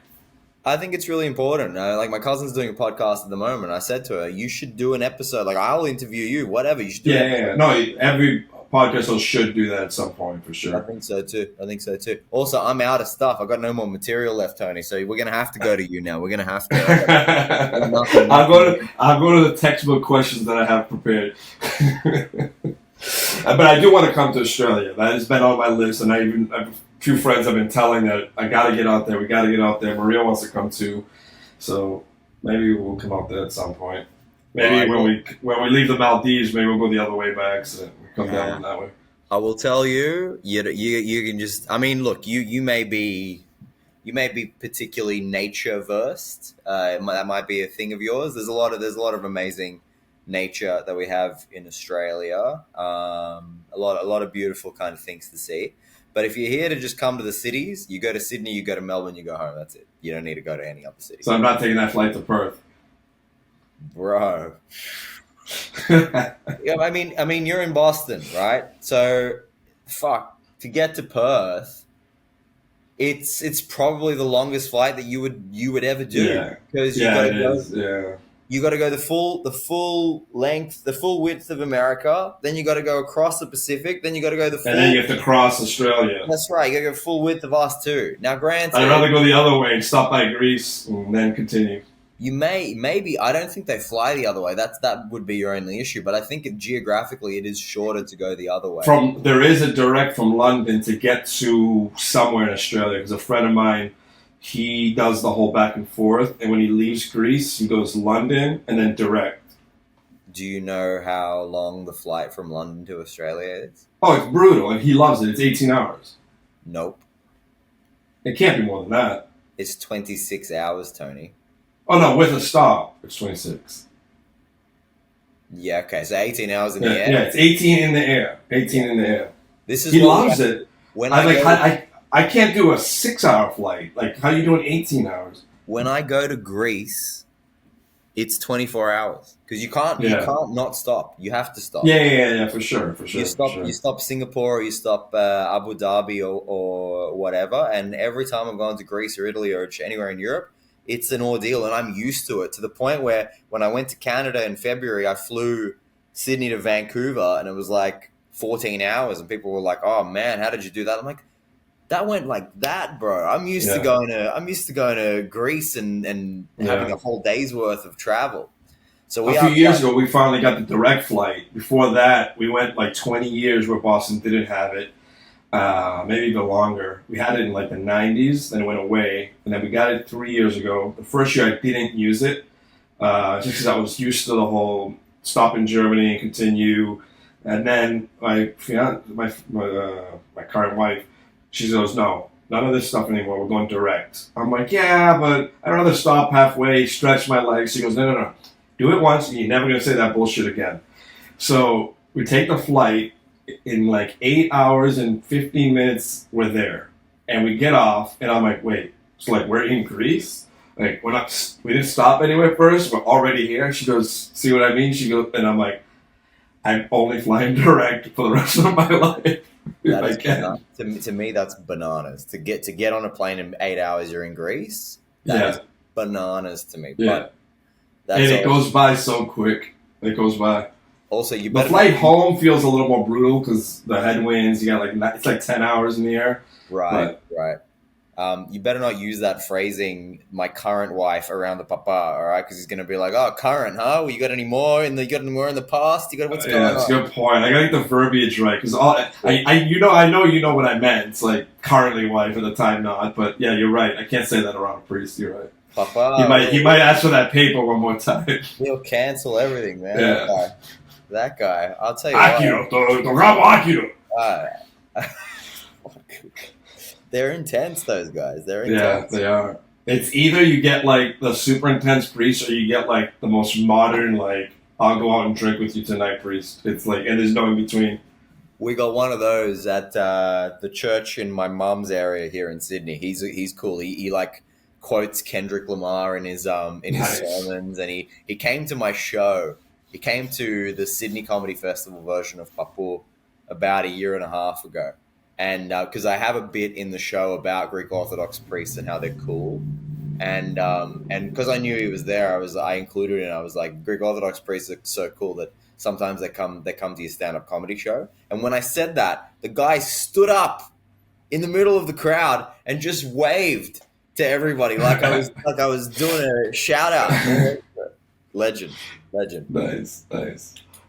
I think it's really important. Like my cousin's doing a podcast at the moment. I said to her, "You should do an episode. Like I'll interview you. Whatever you should do." Yeah. No, every podcast host should do that at some point for sure. I think so too. Also, I'm out of stuff. I've got no more material left, Tony. So we're gonna have to go to you now. We're gonna have to. I'll go to the textbook questions that I have prepared. But I do want to come to Australia. That has been on my list, and I have a few friends I've been telling that I got to get out there. We got to get out there. Maria wants to come too, so maybe we'll come out there at some point. Maybe when we leave the Maldives, maybe we'll go the other way back so we come down that way. I will tell you. You can just. I mean, look. You may be particularly nature versed. That might be a thing of yours. There's a lot of amazing nature that we have in Australia. A lot of beautiful kind of things to see. But if you're here to just come to the cities, you go to Sydney, you go to Melbourne, you go home. That's it. You don't need to go to any other city. So I'm not taking that flight to Perth, bro. Yeah, I mean, you're in Boston, right? So, to get to Perth, it's probably the longest flight that you would ever do because you got to go the full length, the full width of America. Then you got to go across the Pacific. Then you got to go the full. And then you have to cross Australia. That's right. You got to go full width of us too. Now, granted, I'd rather go the other way and stop by Greece and then continue. You maybe. I don't think they fly the other way. That would be your only issue. But I think geographically, it is shorter to go the other way. There is a direct from London to get to somewhere in Australia. Because a friend of mine, he does the whole back and forth, and when he leaves Greece, he goes London and then direct. Do you know how long the flight from London to Australia is? Oh, it's brutal, and he loves it. It's 18 hours. Nope. It can't be more than that. It's 26 hours, Tony. Oh, no, with a stop, it's 26. Yeah, okay, so 18 hours in the air? Yeah, it's 18 in the air. 18 in the air. He loves it. I can't do a 6-hour flight. Like, how are you doing 18 hours? When I go to Greece, it's 24 hours. Because you can't not stop. You have to stop. Yeah, for sure. You stop Singapore, or you stop Abu Dhabi or whatever. And every time I'm going to Greece or Italy or anywhere in Europe, it's an ordeal, and I'm used to it, to the point where when I went to Canada in February, I flew Sydney to Vancouver, and it was like 14 hours, and people were like, "Oh man, how did you do that?" I'm like, "That went like that, bro. I'm used to going to Greece and having a whole day's worth of travel." So a few years ago, we finally got the direct flight. Before that, we went like 20 years where Boston didn't have it. Maybe even longer. We had it in like the 90s, then it went away, and then we got it 3 years ago. The first year I didn't use it, just because I was used to the whole stop in Germany and continue. And then my current wife, she goes, "No, none of this stuff anymore. We're going direct." I'm like, "Yeah, but I'd rather stop halfway, stretch my legs." She goes, "No. Do it once, and you're never going to say that bullshit again." So we take the flight. In like 8 hours and 15 minutes, we're there. And we get off, and I'm like, wait, So like, we're in Greece. Like, we didn't stop anywhere first. We're already here. She goes, see what I mean? She goes, and I'm like, I'm only flying direct for the rest of my life if I can. To me, that's bananas. To get on a plane in 8 hours, you're in Greece. That is bananas to me. Yeah. But and it goes by so quick. It goes by. Also, the flight home feels a little more brutal because the headwinds. You got it's like 10 hours in the air. Right. You better not use that phrasing, my current wife, around the papa, all right? Because he's going to be like, oh, current, huh? Well, you got any more in the past? You got what's going on? That's a good point. I got to get the verbiage right because I know you know what I meant. It's like currently wife at the time not, but yeah, you're right. I can't say that around a priest. You're right. Papa, he might ask for that paper one more time. He'll cancel everything, man. Yeah. That guy. I'll tell you what. They're intense, those guys. They're intense. Yeah, they are. It's either you get like the super intense priest or you get like the most modern, like, I'll go out and drink with you tonight priest. It's like, and there's no in between. We got one of those at the church in my mum's area here in Sydney. He's cool. He like quotes Kendrick Lamar in his sermons, and he came to my show. He came to the Sydney Comedy Festival version of Pappou about 1.5 years ago. And because I have a bit in the show about Greek Orthodox priests and how they're cool, and because I knew he was there, I included it. And I was like, Greek Orthodox priests are so cool that sometimes they come to your stand-up comedy show. And when I said that, the guy stood up in the middle of the crowd and just waved to everybody like I was doing a shout out. Legend. Nice.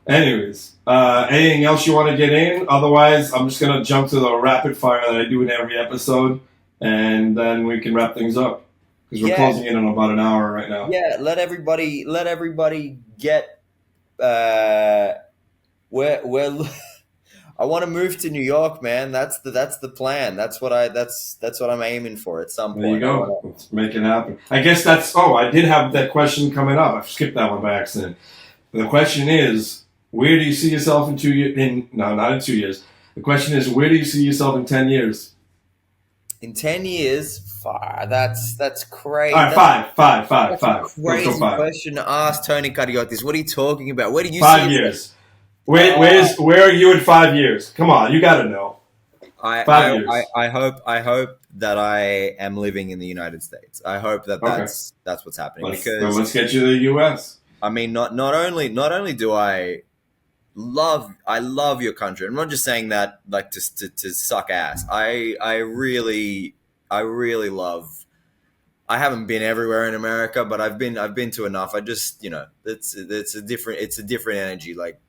Anyways, anything else you want to get in? Otherwise, I'm just going to jump to the rapid fire that I do in every episode, and then we can wrap things up. Because we're closing in on about an hour right now. Yeah, let everybody get where I want to move to New York, man. That's the plan. That's what I'm aiming for at some point. There you go. Let's make it happen. I guess I did have that question coming up. I skipped that one by accident. The question is, where do you see yourself in 2 years? No, not in 2 years. The question is, where do you see yourself in 10 years? In 10 years, that's crazy. All right, five. That's a crazy question to ask Tony Kariotis. What are you talking about? Where do you 5 years? Where are you in 5 years? Come on, you got to know. 5 years. I hope that I am living in the United States. I hope that's what's happening. Let's get you to the U.S. I mean, not only do I love your country. I'm not just saying that like to suck ass. I really love. I haven't been everywhere in America, but I've been to enough. I just it's a different energy. Like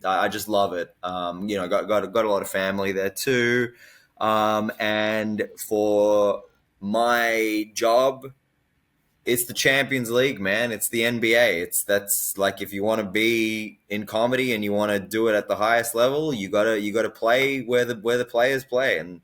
I just love it. Got a lot of family there too, and for my job. It's the Champions League, man. It's the NBA. That's like if you want to be in comedy and you want to do it at the highest level, you gotta play where the players play, and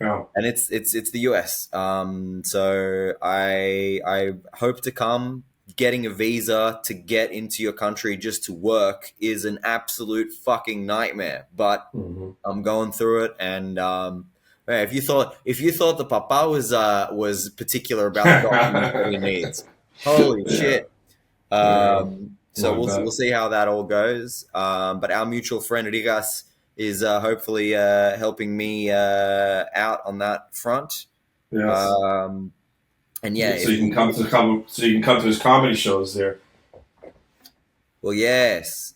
it's the US. So I hope to come. Getting a visa to get into your country just to work is an absolute fucking nightmare. But I'm going through it, and if you thought the papa was particular about the documents that he needs, holy shit! So we'll see how that all goes. But our mutual friend Rigas is hopefully helping me out on that front. Yes. And so you can come to his comedy shows there. Well, yes.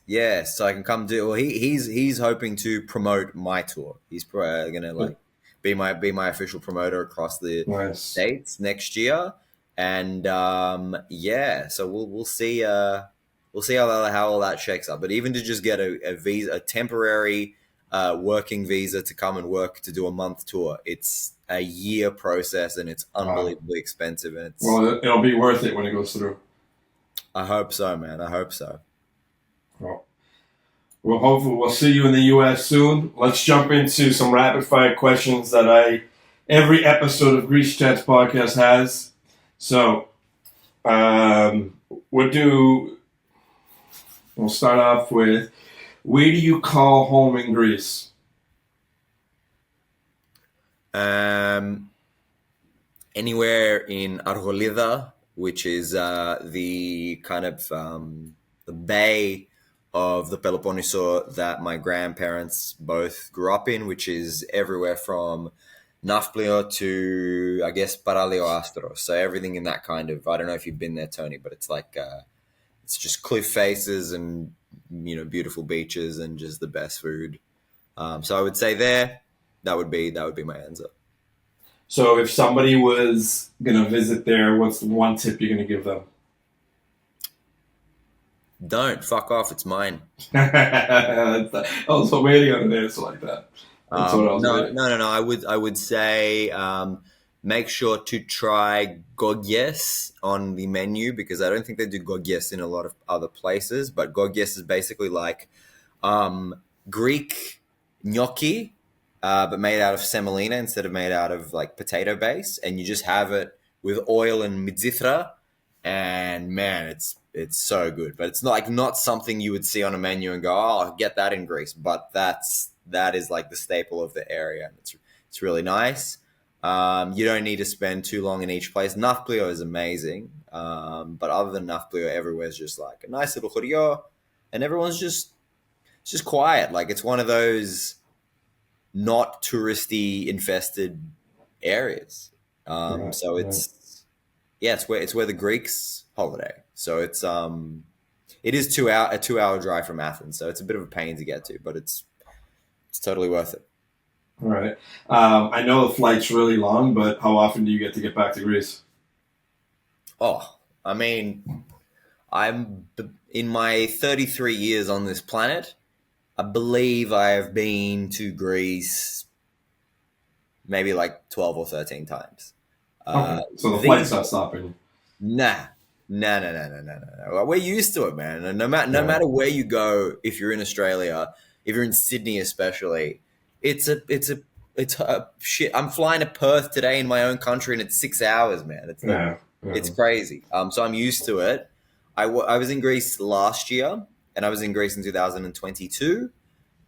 So I can come do. Well, he's hoping to promote my tour. He's gonna be my official promoter across the states next year, and so we'll see how all that shakes up. But even to just get a visa, a temporary working visa to come and work to do a month tour, it's a year process and it's unbelievably expensive. And it'll be worth it when it goes through. I hope so, man. I hope so. Well, hopefully we'll see you in the U.S. soon. Let's jump into some rapid-fire questions that every episode of Greece Chats podcast has. So, we'll start off with, where do you call home in Greece? anywhere in Argolida, which is the kind of the bay of the Peloponneso that my grandparents both grew up in, which is everywhere from Nafplio to, I guess, Paraleoastro. So everything in that kind of, I don't know if you've been there, Tony, but it's like, it's just cliff faces and, beautiful beaches and just the best food. So I would say there, that would be my answer. So if somebody was gonna visit there, what's the one tip you're gonna give them? Don't fuck off. It's mine. I was waiting on an answer like that. That's what I was No, waiting. no, no, no. I would say make sure to try gogyes on the menu because I don't think they do gogyes in a lot of other places. But gogyes is basically like um, Greek gnocchi, but made out of semolina instead of made out of like potato base, and you just have it with oil and midzithra, and man, it's so good. But it's not something you would see on a menu and go, oh, I'll get that in Greece. But that is like the staple of the area, and it's really nice. You don't need to spend too long in each place. Nafplio is amazing, but other than Nafplio, everywhere's just like a nice little chorio, and everyone's just it's just quiet. Like it's one of those not touristy infested areas. Right, So right. it's where the Greeks holiday. So it is 2 hour a 2 hour drive from Athens. So it's a bit of a pain to get to, but it's totally worth it. All right. I know the flight's really long, but how often do you get to get back to Greece? Oh, I mean, I'm in my 33 years on this planet. I believe I have been to Greece maybe like 12 or 13 times. Okay. So the flight's These not stopping. Nah, no, no, no, no, no, no, no. We're used to it, man. And no Yeah. matter where you go, if you're in Australia, if you're in Sydney, especially, it's a shit. I'm flying to Perth today in my own country, and it's 6 hours, man. Yeah. It's Yeah. crazy. So I'm used to it. I was in Greece last year, and I was in Greece in 2022.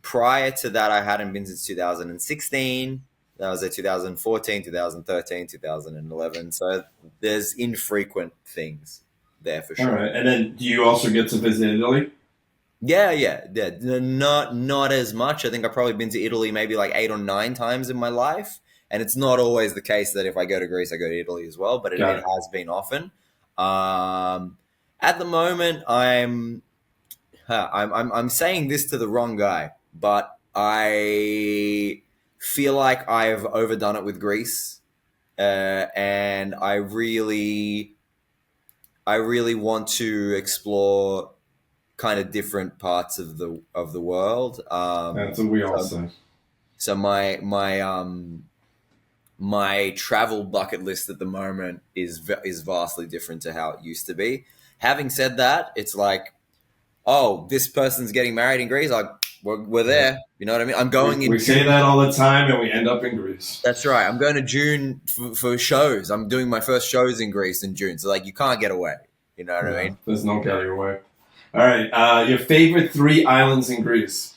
Prior to that, I hadn't been since 2016. That was at 2014, 2013, 2011. So there's infrequent things there for All sure. right. And then do you also get to visit Italy? Yeah, yeah, yeah. Not as much. I think I've probably been to Italy maybe like 8 or 9 times in my life, and it's not always the case that if I go to Greece, I go to Italy as well. But it Got it. has been often. Um, at the moment, I'm saying this to the wrong guy, but I feel like I've overdone it with Greece, and I really want to explore kind of different parts of the world. That's what we all So, say. so my travel bucket list at the moment is vastly different to how it used to be. Having said that, it's like, oh, this person's getting married in Greece. Like we're Yeah. there. You know what I mean? I'm We, going we in say June. that all the time, and we end up in Greece. That's right. I'm going to June for shows. I'm doing my first shows in Greece in June. So like, you can't get away. You know what I Yeah. mean? There's no getting away. All right. Your favorite three islands in Greece?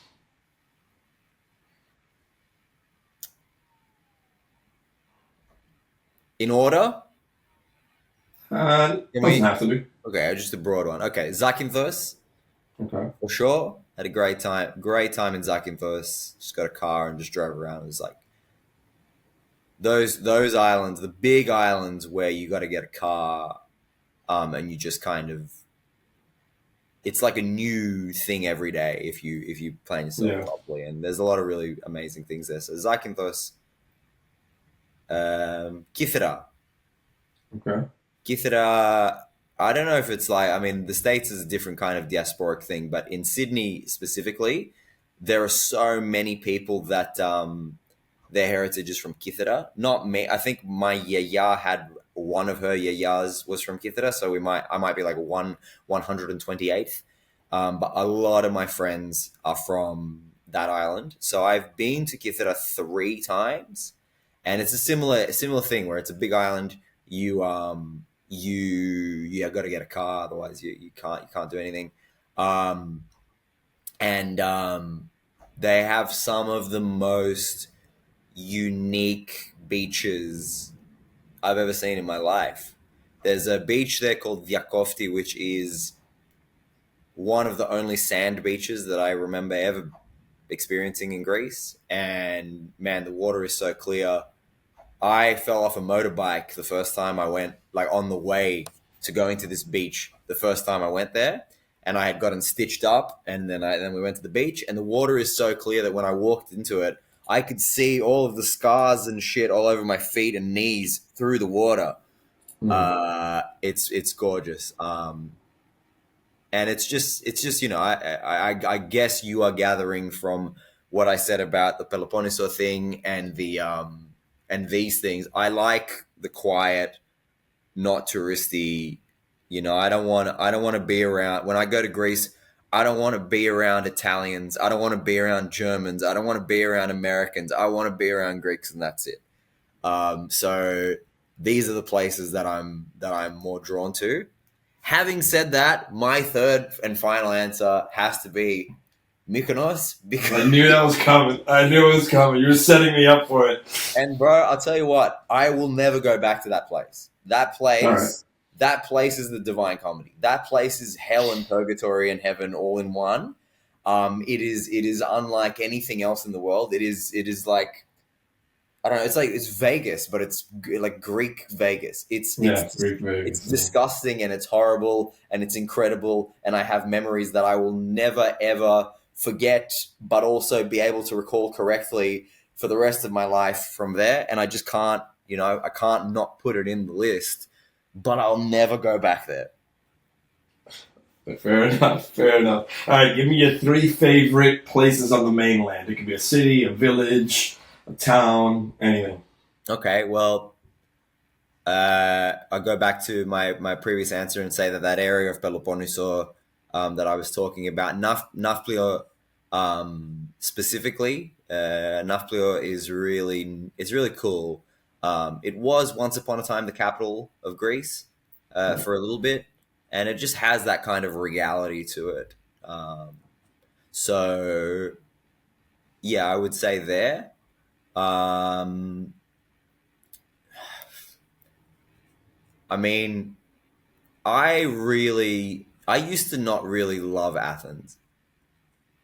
In order, can Doesn't we? have to be. Okay, just a broad one. Okay, Zakynthos Okay. for sure. Had a great time. Great time in Zakynthos. Just got a car and just drove around. It was like those islands, the big islands where you got to get a car, and you just kind of it's like a new thing every day if you plan yourself Yeah. properly. And there's a lot of really amazing things there. So Zakynthos, Kythera. Okay. Kythera, I don't know if it's like, I mean, the States is a different kind of diasporic thing, but in Sydney specifically, there are so many people that their heritage is from Kythera. Not me. I think my yaya had one of her yayas was from Kythera, so I might be like 128th. But a lot of my friends are from that island. So I've been to Kythera 3 times, and it's a similar thing where it's a big island. You got to get a car, otherwise you can't do anything. Um, and they have some of the most unique beaches I've ever seen in my life. There's a beach there called Diakofti, which is one of the only sand beaches that I remember ever experiencing in Greece. And man, the water is so clear. I fell off a motorbike the first time I went, like on the way to going to this beach. The first time I went there, and I had gotten stitched up, and then we went to the beach, and the water is so clear that when I walked into it, I could see all of the scars and shit all over my feet and knees through the water. Mm. It's gorgeous. And it's just I guess you are gathering from what I said about the Peloponneso thing and the and these things. I like the quiet, not touristy. I don't want to be around when I go to Greece. I don't want to be around Italians. I don't want to be around Germans. I don't want to be around Americans. I want to be around Greeks, and that's it. So these are the places that I'm more drawn to. Having said that, my third and final answer has to be Mykonos I because, knew that was coming. I knew it was coming. You were setting me up for it. and bro, I'll tell you what, I will never go back to that place. All right. That place is the divine comedy. That place is hell and purgatory and heaven all in one. It is unlike anything else in the world. It is like I don't know. It's like it's Vegas, but it's like Greek Vegas. Yeah, Greek It's Vegas. Yeah. disgusting and it's horrible and it's incredible. And I have memories that I will never ever forget, but also be able to recall correctly for the rest of my life from there. And I just can't, I can't not put it in the list. But I'll never go back there. Fair enough. Fair enough. All right, give me your three favorite places on the mainland. It could be a city, a village, a town, anything. Okay, well, I'll go back to my previous answer and say that area of Peloponneso that I was talking about, Nafplio specifically, Nafplio is really cool. It was once upon a time the capital of Greece for a little bit, and it just has that kind of regality to it. So, yeah, I would say there. Um, I mean, I used to not really love Athens.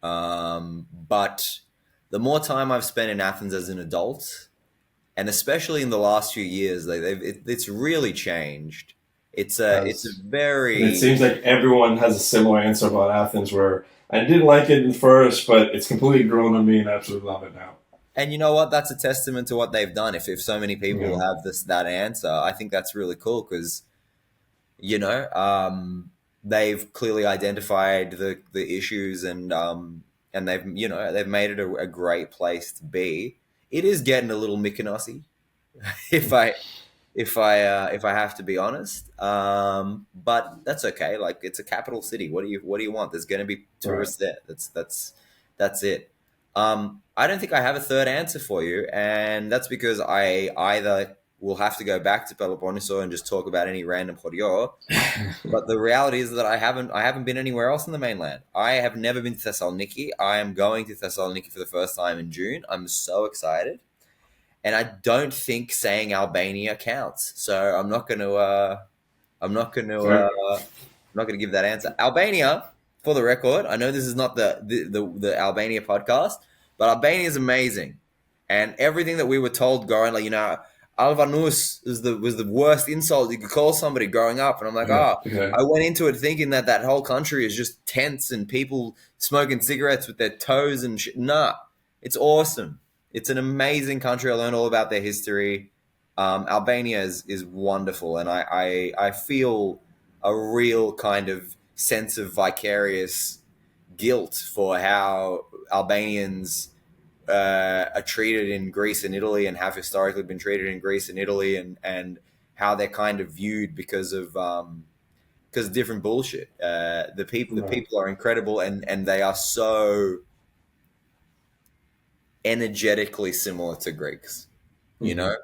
But the more time I've spent in Athens as an adult, and especially in the last few years, it's really changed. It's a Yes. And it very seems like everyone has a similar answer about Athens, where I didn't like it at first, but it's completely grown on me and I absolutely love it now. and you know what? That's a testament to what they've done. If so many people Yeah. have that answer, I think that's really cool because you know they've clearly identified the issues and they've made it a great place to be. It is getting a little Mykonosy, if I have to be honest. But that's okay. Like it's a capital city. What do you want? There's going to be Right. tourists there. That's it. I don't think I have a third answer for you, and that's because I either will have to go back to Peloponneso and just talk about any random chorior. But the reality is that I haven't been anywhere else in the mainland. I have never been to Thessaloniki. I am going to Thessaloniki for the first time in June. I'm so excited. And I don't think saying Albania counts. So I'm not going to Fair. I'm not going to give that answer. Albania, for the record, I know this is not the Albania podcast, but Albania is amazing, and everything that we were told growing, like Alvanus was the worst insult you could call somebody growing up, and I'm like, Yeah. oh, Yeah. I went into it thinking that whole country is just tents and people smoking cigarettes with their toes and shit. Nah, it's awesome. It's an amazing country. I learned all about their history. Albania is wonderful, and I feel a real kind of sense of vicarious guilt for how Albanians are treated in Greece and Italy, and have historically been treated in Greece and Italy, and how they're kind of viewed because of different bullshit. The Right. people are incredible, and they are so energetically similar to Greeks. You Mm-hmm. know,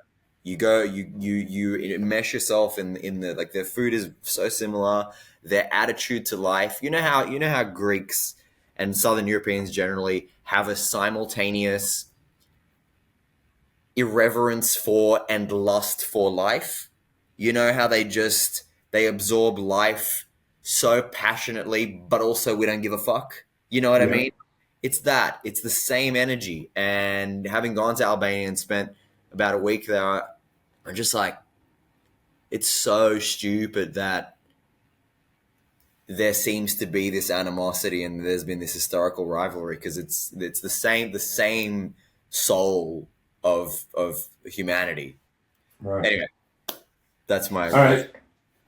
you go, you immerse yourself in the like their food is so similar, their attitude to life. You know how Greeks and Southern Europeans generally have a simultaneous irreverence for and lust for life. You know how they absorb life so passionately, but also we don't give a fuck. You know what I Yeah. mean? It's that. It's the same energy. And having gone to Albania and spent about a week there, I'm just like, it's so stupid that there seems to be this animosity and there's been this historical rivalry, because it's the same soul of humanity. Right. Anyway, that's my. All right.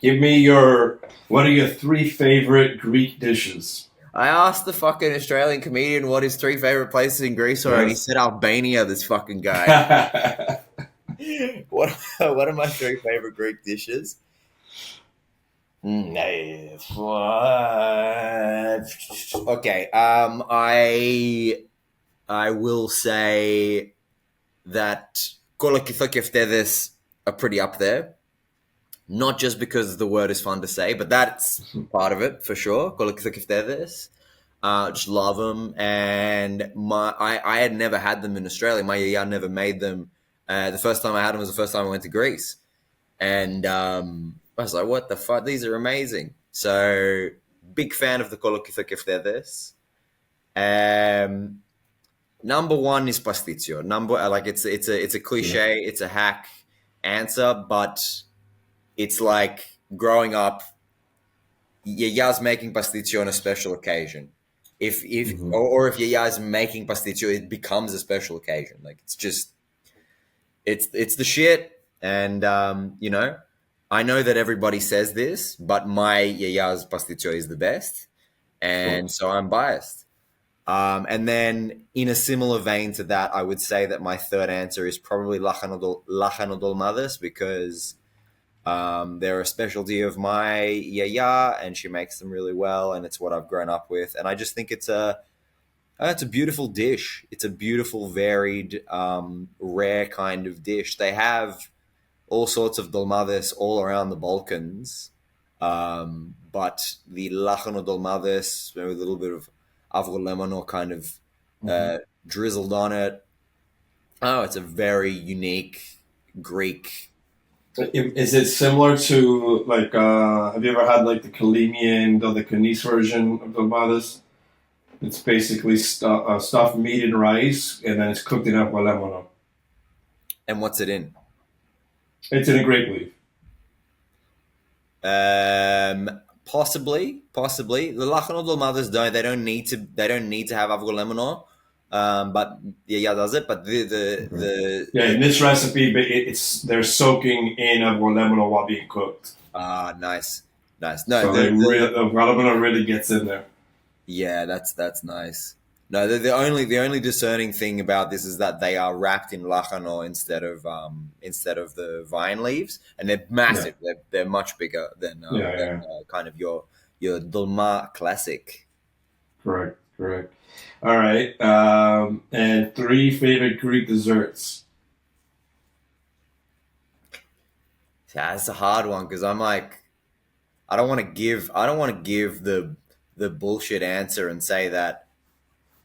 Give me what are your 3 favorite Greek dishes? I asked the fucking Australian comedian what his 3 favorite places in Greece are, and he Yes. said Albania. This fucking guy. What are my 3 favorite Greek dishes? Okay. I will say that kolokithokeftedes are pretty up there. Not just because the word is fun to say, but that's part of it for sure. Kolokithokeftedes. Just love them. And I had never had them in Australia. My yaya never made them. The first time I had them was the first time I went to Greece. And I was like, what the fuck? These are amazing. So, big fan of the kolokithokeftedes. Number 1 is pasticcio. It's a cliche, it's a hack answer, but it's like growing up, yaya's making pasticcio on a special occasion. If yaya's making pasticcio, it becomes a special occasion. Like it's the shit. And I know that everybody says this, but my yaya's pasticcio is the best, and so I'm biased. And then, in a similar vein to that, I would say that my third answer is probably lachano dolmades, because they're a specialty of my yaya, and she makes them really well, and it's what I've grown up with. And I just think it's a beautiful dish. It's a beautiful, varied, rare kind of dish. They have all sorts of dolmades all around the Balkans, but the lachano dolmades with a little bit of avrolemano kind of drizzled on it. Oh, it's a very unique Greek. Is it similar to have you ever had like the Kalimian or the Kanis version of dolmades? It's basically stuffed meat and rice, and then it's cooked in avrolemano. And what's it in? It's in a grape leaf. Possibly. The lachano dolmades don't need to have avrolemano. But yeah, does it? But in this recipe, they're soaking in avrolemano while being cooked. Nice. No, so the avrolemano really gets in there. Yeah, that's nice. No, the only discerning thing about this is that they are wrapped in lachano instead of the vine leaves, and they're massive. Yeah. They're much bigger than kind of your dolma classic. Correct. All right, and 3 favorite Greek desserts. Yeah, it's a hard one, because I'm like, I don't want to give the bullshit answer and say that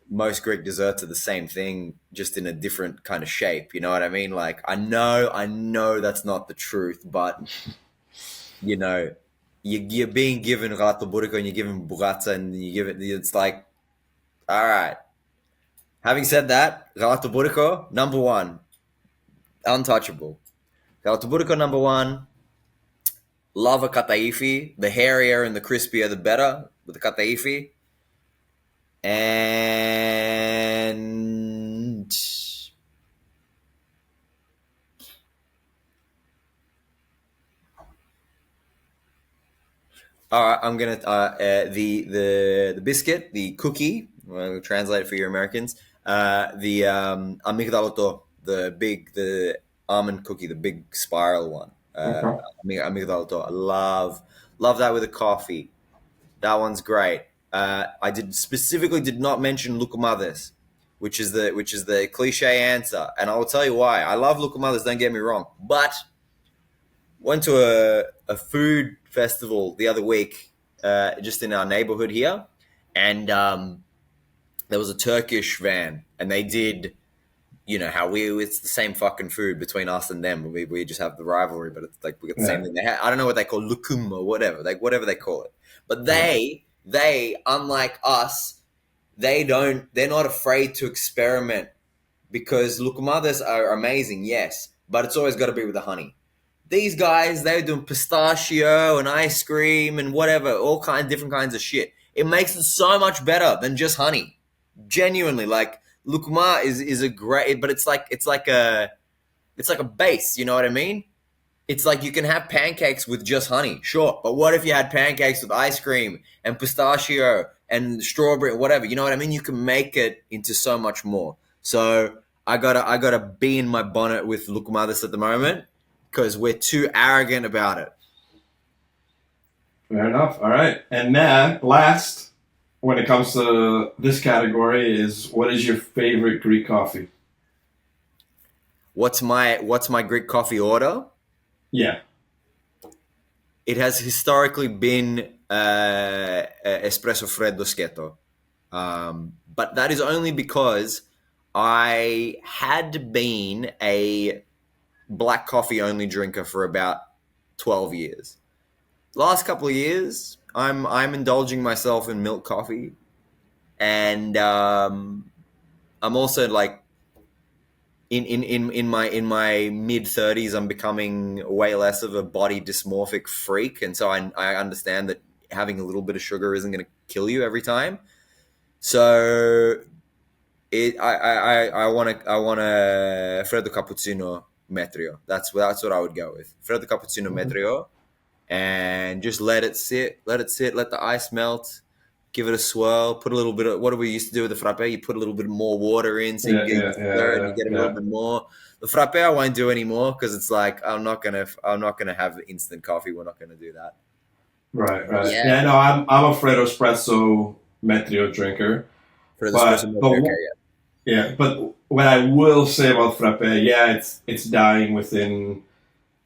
most Greek desserts are the same thing, just in a different kind of shape. You know what I mean? Like, I know that's not the truth, but you're being given gelato burrico and you're given burrata, and it's like, all right. Having said that, gelato burrico, number 1, untouchable. Gelato burrico, number 1. Love a kataifi. The hairier and the crispier, the better with the kataifi. And all right, I'm gonna the biscuit, the cookie. I'll translate it for your Americans. The amigdaloto, the almond cookie, the big spiral one. Amigdaloto. I love that with a coffee. That one's great. I specifically did not mention lukumades, which is the cliche answer, and I will tell you why. I love lukumades, don't get me wrong, but went to a food festival the other week, just in our neighborhood here, and there was a Turkish van, and they did you know how it's the same fucking food between us and them. We just have the rivalry, but it's like we got the same thing. I don't know what they call lukum or whatever, like whatever they call it. But they unlike us, they're not afraid to experiment, because lukumadas are amazing, yes, but it's always got to be with the honey. These guys, they're doing pistachio and ice cream and whatever, all different kinds of shit. It makes it so much better than just honey. Genuinely, like lukuma is a great, but it's like a base. You know what I mean? It's like you can have pancakes with just honey, sure, but what if you had pancakes with ice cream and pistachio and strawberry, whatever? You know what I mean? You can make it into so much more. So I gotta be in my bonnet with lukumadas at the moment, because we're too arrogant about it. Fair enough. All right. And then last, when it comes to this category, is what is your favorite Greek coffee? What's my Greek coffee order? Yeah. It has historically been espresso freddo schietto. But that is only because I had been a black coffee only drinker for about 12 years. Last couple of years, I'm indulging myself in milk coffee, and I'm also like in my mid-30s, I'm becoming way less of a body dysmorphic freak, and so I understand that having a little bit of sugar isn't going to kill you every time. So I want a freddo cappuccino metrio. That's what I would go with. Freddo cappuccino metrio, and just let it sit, let the ice melt, give it a swirl, put a little bit of, what do we used to do with the frappe? You put a little bit more water in, so you get a little bit more. The frappe I won't do anymore, because it's like I'm not gonna have instant coffee. We're not gonna do that. Right. Yeah. No, I'm a Freddo espresso metrio drinker. Yeah, but what I will say about frappe, yeah, it's dying within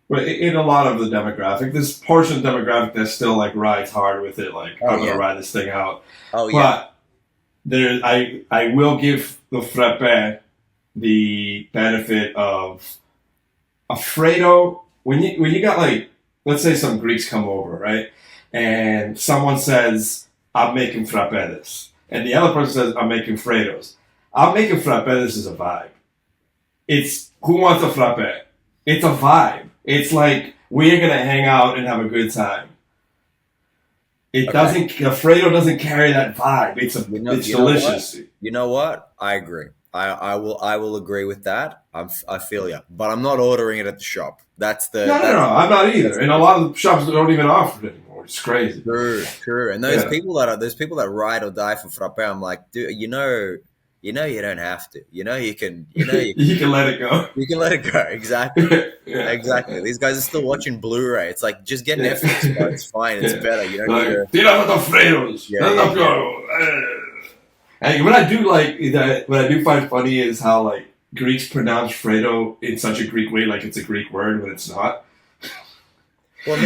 a lot of the demographic. This portion of the demographic that still like rides hard with it, like I'm gonna ride this thing out. Oh yeah. But I will give the frappe the benefit of Alfredo. When you got, like, let's say some Greeks come over, right, and someone says, I'm making frappedes, and the other person says, I'm making Fredos. I'm making frappedes is a vibe. It's who wants a frappe? It's a vibe. It's like we're gonna hang out and have a good time. Alfredo doesn't carry that vibe. It's delicious. You know what? I agree. I will agree with that. I feel you, but I'm not ordering it at the shop. No, I'm not either. And a lot of shops don't even offer it anymore. It's crazy. True. And those people that ride or die for frappe, I'm like, dude, you know, you don't have to. You can you can let it go. You can let it go. Exactly. Exactly. These guys are still watching Blu-ray. It's like, just get Netflix, bro. It's fine. It's better. You don't need to. Tira los Fredos. And what I do find funny is how, like, Greeks pronounce Fredo in such a Greek way, like it's a Greek word when it's not. Well,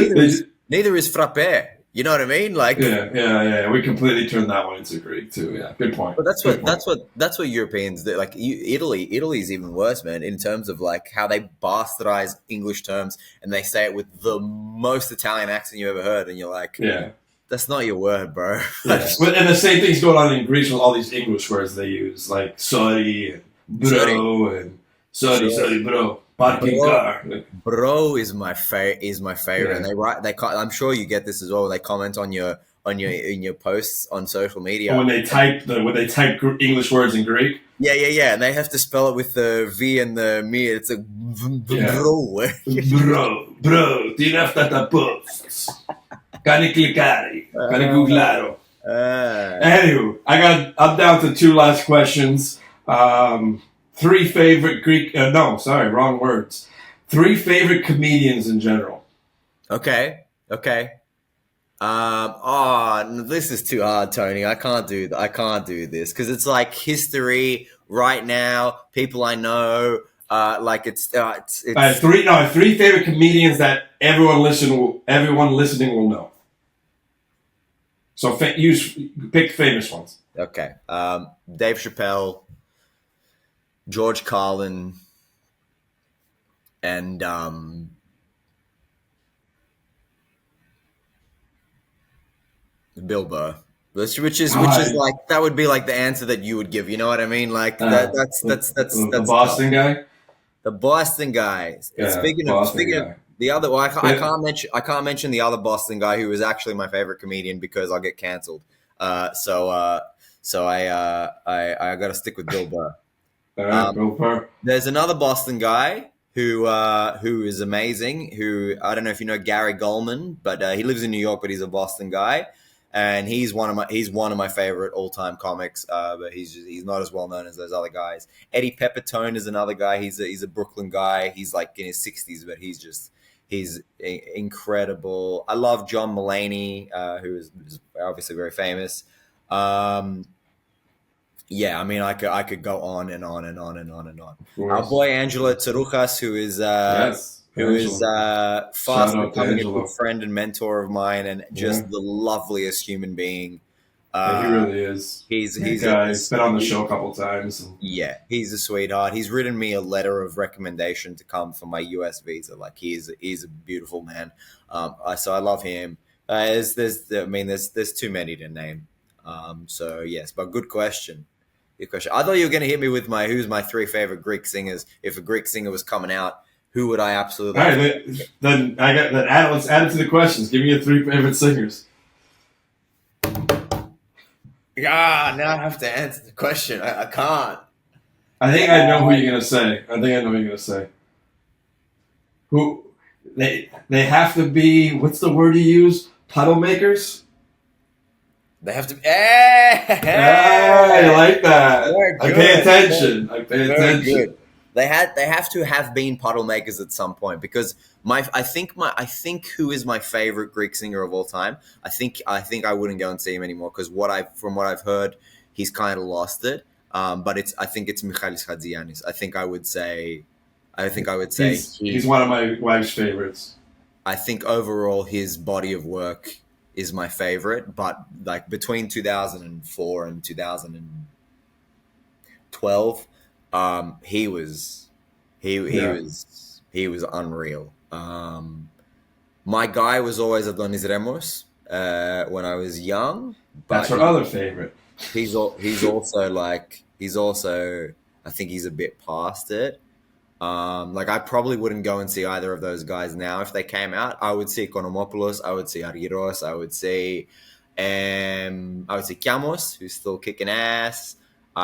neither is frappe. You know what I mean? Like, yeah. We completely turned that one into Greek too. Yeah, good point. But that's what Europeans do. Like, Italy's even worse, man, in terms of like how they bastardize English terms and they say it with the most Italian accent you ever heard, and you're like, that's not your word, bro. And the same thing's going on in Greece with all these English words they use, like sorry, and bro, and sorry, bro. Parking car. Bro is my favorite, and I'm sure you get this as well. They comment on your posts on social media when they type English words in Greek. Yeah, and they have to spell it with the V and the me. It's a bro. bro. Ti nafta posts. Can cliccare? Can googlare? Anyway, I'm down to two last questions. 3 favorite Greek... wrong words. 3 favorite comedians in general. Okay. This is too hard, Tony. I can't do this because it's like history right now. People I know, like it's. 3 favorite comedians that everyone listening will know. So pick famous ones. Okay. Dave Chappelle. George Carlin, and Bill Burr. Which is like that would be like the answer that you would give. You know what I mean? Like that's the tough. Boston guy. The Boston guy. Yeah, speaking of the other, well, I can't mention the other Boston guy who is actually my favorite comedian because I'll get cancelled. So I got to stick with Bill Burr. All right, Bill Burr. There's another Boston guy who is amazing. Who I don't know if you know Gary Goldman, but he lives in New York, but he's a Boston guy. And he's one of my favorite all time comics, but he's not as well known as those other guys. Eddie Pepitone is another guy. He's a Brooklyn guy. He's like in his 60s, but he's incredible. I love John Mulaney, who is obviously very famous. Yeah, I mean, I could go on and on and on and on and on. Our boy Angelo Tsarouchas, who is fast becoming a good friend and mentor of mine, and just the loveliest human being. Yeah, he really is. He's been on the show a couple times. Yeah, he's a sweetheart. He's written me a letter of recommendation to come for my US visa. Like he's a beautiful man. So I love him. There's too many to name. So yes, but good question. Good question. I thought you were going to hit me with who's my 3 favorite Greek singers. If a Greek singer was coming out, who would I absolutely? All right, then let's add it to the questions. Give me your 3 favorite singers. Now I have to answer the question. I can't. I think I know who you're going to say. Who they have to be? What's the word you use? Puddle makers. They have to. I like that. I pay attention. Good. They have to have been puddle makers at some point because I think who is my favorite Greek singer of all time. I think I wouldn't go and see him anymore because from what I've heard, he's kind of lost it. But I think it's Michalis Hadziyannis. I think I would say he's one of my wife's favorites. I think overall his body of work is my favorite, but like between 2004 and 2012, he was unreal. My guy was always Adonis Remos when I was young. But that's her other favorite. He's also I think he's a bit past it. Like I probably wouldn't go and see either of those guys now if they came out. I would see Konomopoulos, I would see Argyros, I would see Kiamos, who's still kicking ass. We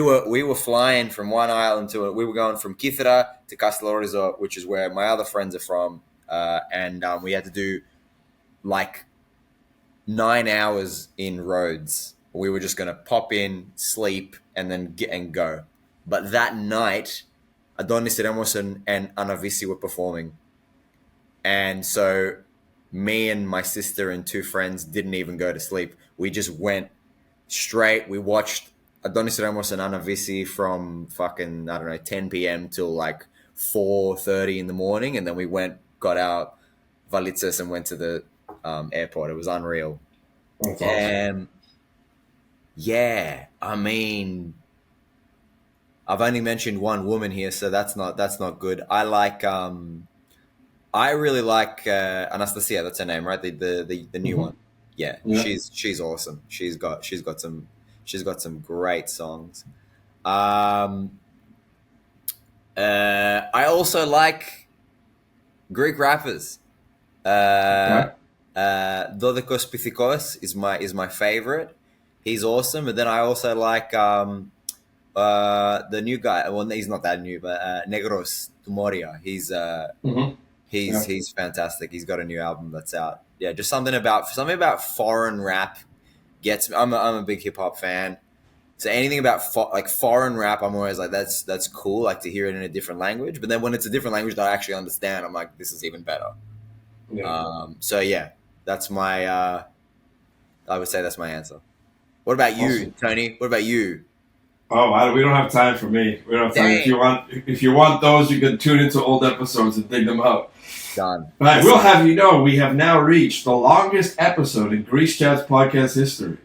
were flying from one island we were going from Kythera to Castelo Resort, which is where my other friends are from, and we had to do like 9 hours in Rhodes. We were just going to pop in, sleep, and then go. But that night, Adonis Remos and Anavisi were performing. And so me and my sister and 2 friends didn't even go to sleep. We just went straight. We watched Adonis Remos and Anavisi from fucking, 10 p.m. till like 4:30 in the morning. And then we got our valitzas and went to the airport. It was unreal. That's awesome. Yeah, I mean, I've only mentioned one woman here, so that's not good. I really like Anastasia. That's her name, right? The new one. Yeah, she's awesome. She's got some great songs. I also like Greek rappers. Dodikos Pithikos is my favorite. He's awesome, but then I also like the new guy. Well, he's not that new, but Negros Tumoria. He's fantastic. He's got a new album that's out. Yeah, just something about foreign rap gets me. I'm a big hip hop fan, so anything about foreign rap, I'm always like that's cool. Like to hear it in a different language, but then when it's a different language that I actually understand, I'm like, this is even better. Yeah. So yeah, that's my. I would say that's my answer. What about you, awesome. Tony? What about you? Oh, we don't have time for me. We don't have time. If you want those, you can tune into old episodes and dig them out. Done. But I will have you know, we have now reached the longest episode in Greece Chat's podcast history.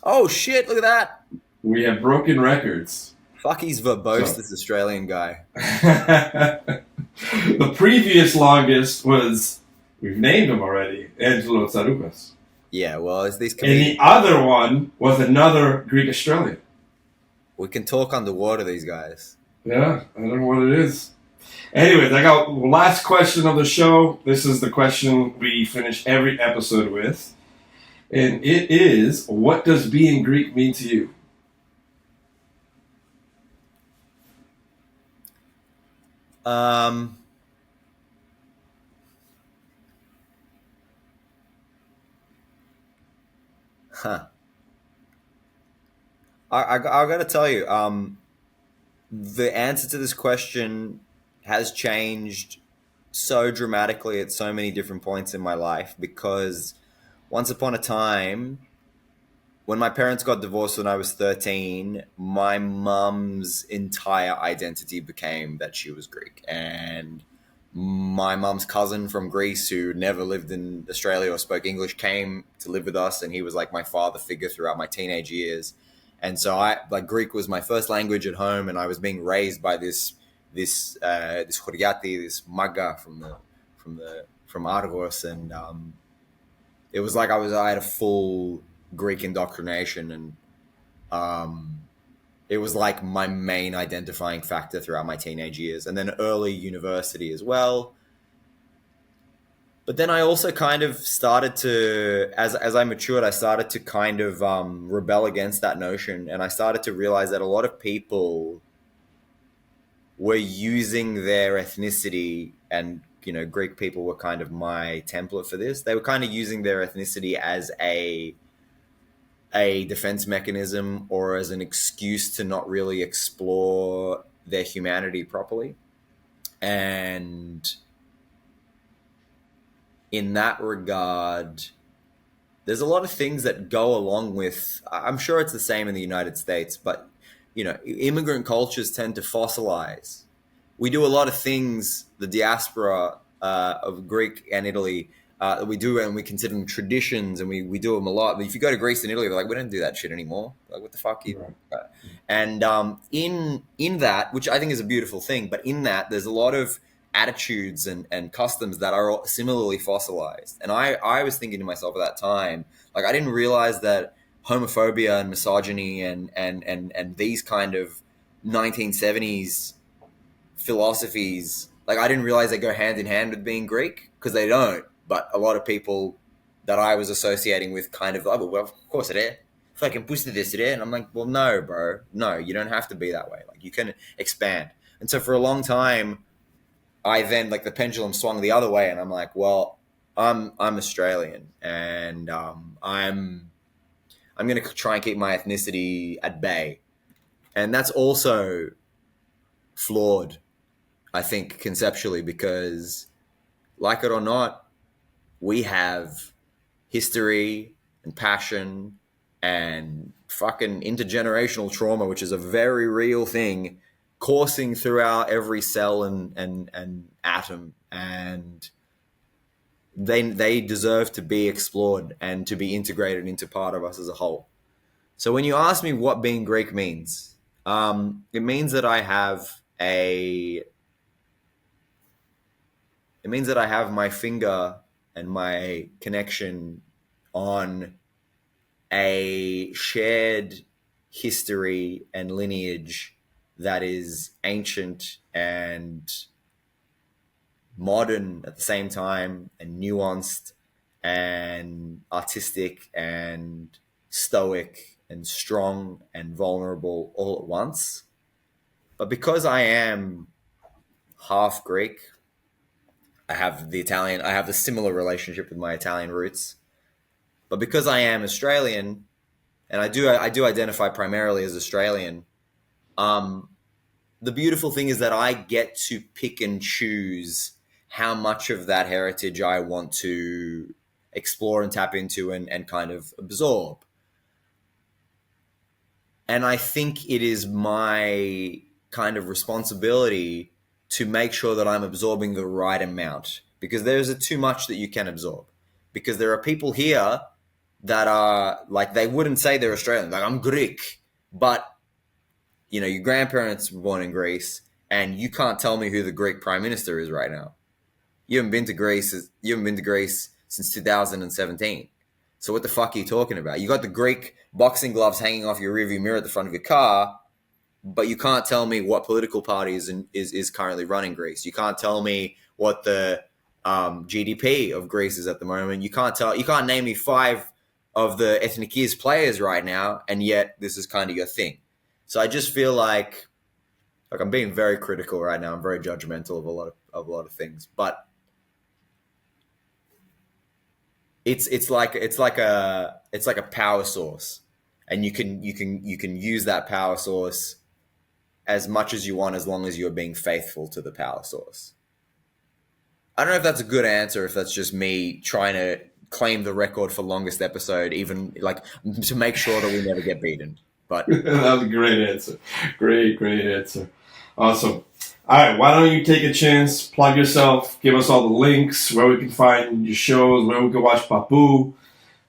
Oh shit! Look at that. We have broken records. Fuck, he's verbose, So this Australian guy. the previous longest was, we've named him already, Angelo Tsaroupas. Yeah, well, it's these And comedians. the other one was another Greek Australian. We can talk underwater, these guys. Yeah, I don't know what it is. Anyways, I got the last question of the show. This is the question we finish every episode with. And it is, what does being Greek mean to you? Um, huh. I got to tell you, the answer to this question has changed so dramatically at so many different points in my life, because once upon a time, when my parents got divorced when I was 13, my mum's entire identity became that she was Greek. And my mum's cousin from Greece, who never lived in Australia or spoke English, came to live with us, and he was like my father figure throughout my teenage years. And so Greek was my first language at home, and I was being raised by this Choriati, this maga from Argos, and it was like I had a full Greek indoctrination, and it was like my main identifying factor throughout my teenage years, and then early university as well. But then I also kind of started to, as I matured, I started to kind of rebel against that notion, and I started to realize that a lot of people were using their ethnicity, and Greek people were kind of my template for this. They were kind of using their ethnicity as a defense mechanism, or as an excuse to not really explore their humanity properly. And in that regard, there's a lot of things that go along with, I'm sure it's the same in the United States, but immigrant cultures tend to fossilize. We do a lot of things, the diaspora of Greek and Italy, we do, and we consider them traditions, and we do them a lot. But if you go to Greece and Italy, they're like, we don't do that shit anymore. Like, what the fuck? Right. And in that, which I think is a beautiful thing, but in that, there's a lot of attitudes and customs that are similarly fossilized. And I was thinking to myself at that time, like, I didn't realize that homophobia and misogyny and these kind of 1970s philosophies, like, I didn't realize they go hand in hand with being Greek, because they don't. But a lot of people that I was associating with kind of, oh, well, of course it is. Fucking pussy this it is. And I'm like, well, no, bro. No, you don't have to be that way. Like, you can expand. And so for a long time, I then, like, the pendulum swung the other way, and I'm like, well, I'm Australian, and I'm going to try and keep my ethnicity at bay. And that's also flawed, I think, conceptually, because, like it or not, we have history and passion and fucking intergenerational trauma, which is a very real thing, coursing throughout every cell and atom, and they deserve to be explored and to be integrated into part of us as a whole. So when you ask me what being Greek means, it means that I have my finger and my connection on a shared history and lineage that is ancient and modern at the same time, and nuanced and artistic and stoic and strong and vulnerable all at once. But because I am half Greek, I have the similar relationship with my Italian roots. But because I am Australian, and I do identify primarily as Australian, the beautiful thing is that I get to pick and choose how much of that heritage I want to explore and tap into and kind of absorb. And I think it is my kind of responsibility to make sure that I'm absorbing the right amount, because there's too much that you can absorb. Because there are people here that are like, they wouldn't say they're Australian. Like, I'm Greek. But, you know, your grandparents were born in Greece, and you can't tell me who the Greek prime minister is right now. You haven't been to Greece since 2017. So what the fuck are you talking about? You got the Greek boxing gloves hanging off your rearview mirror at the front of your car, but you can't tell me what political party is currently running Greece. You can't tell me what the GDP of Greece is at the moment. You can't name me 5 of the Ethnikis players right now, and yet this is kind of your thing. So I just feel like I'm being very critical right now. I'm very judgmental of a lot of things, but it's like a power source, and you can use that power source as much as you want, as long as you're being faithful to the power source. I don't know if that's a good answer, if that's just me trying to claim the record for longest episode, even like to make sure that we never get beaten. But that was a great answer. Great answer. Awesome. All right, why don't you take a chance, plug yourself, give us all the links, where we can find your shows, where we can watch Pappou,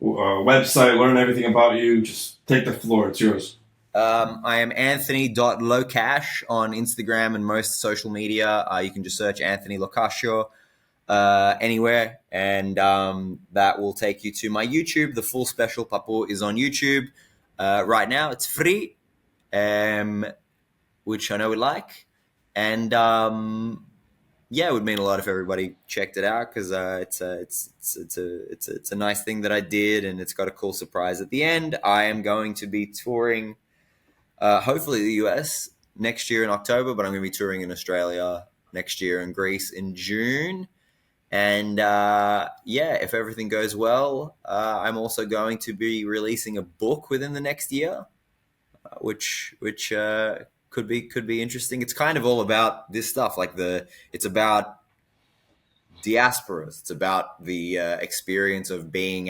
website, learn everything about you. Just take the floor. It's yours. I am Anthony.Locascio on Instagram and most social media. You can just search Anthony Locascio anywhere, and that will take you to my YouTube. The full special Pappou is on YouTube right now. It's free, which I know we like. And yeah, it would mean a lot if everybody checked it out, because it's a nice thing that I did, and it's got a cool surprise at the end. I am going to be touring, hopefully the US next year in October, but I'm going to be touring in Australia next year and Greece in June. And yeah, if everything goes well, I'm also going to be releasing a book within the next year, which could be interesting. It's kind of all about this stuff, it's about diasporas. It's about the experience of being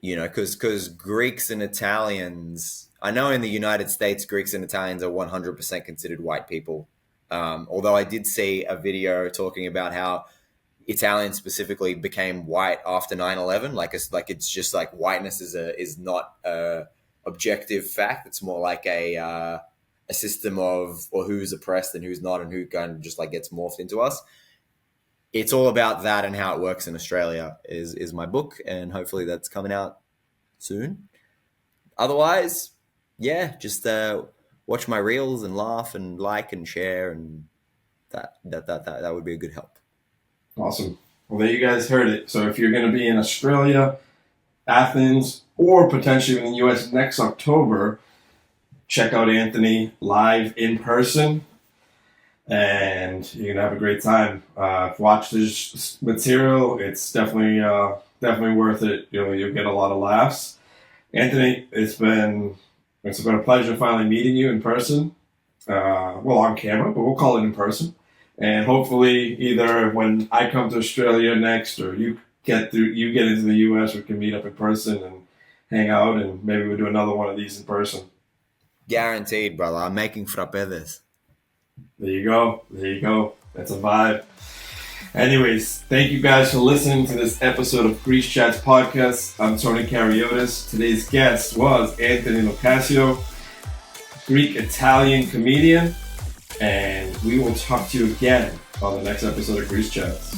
because Greeks and Italians, I know in the United States, Greeks and Italians are 100% considered white people. Although I did see a video talking about how Italians specifically became white after 9/11. It's just like whiteness is not a objective fact. It's more like a system of, or who's oppressed and who's not, and who kind of just like gets morphed into us. It's all about that and how it works in Australia is my book, and hopefully that's coming out soon. Otherwise, yeah, just watch my reels and laugh and like and share, and that would be a good help. Awesome. Well, there you guys heard it. So if you're going to be in Australia, Athens, or potentially in the US next October, check out Anthony live in person, and you're going to have a great time. Watch this material. It's definitely worth it. You'll get a lot of laughs. Anthony, it's been a pleasure finally meeting you in person. Well, on camera, but we'll call it in person. And hopefully, either when I come to Australia next, or you get into the US, we can meet up in person and hang out, and maybe we'll do another one of these in person. Guaranteed, brother. I'm making frappedes. There you go. That's a vibe. Anyways, thank you guys for listening to this episode of Greece Chats Podcast. I'm Tony Kariotis. Today's guest was Anthony Locascio, Greek-Italian comedian, and we will talk to you again on the next episode of Greece Chats.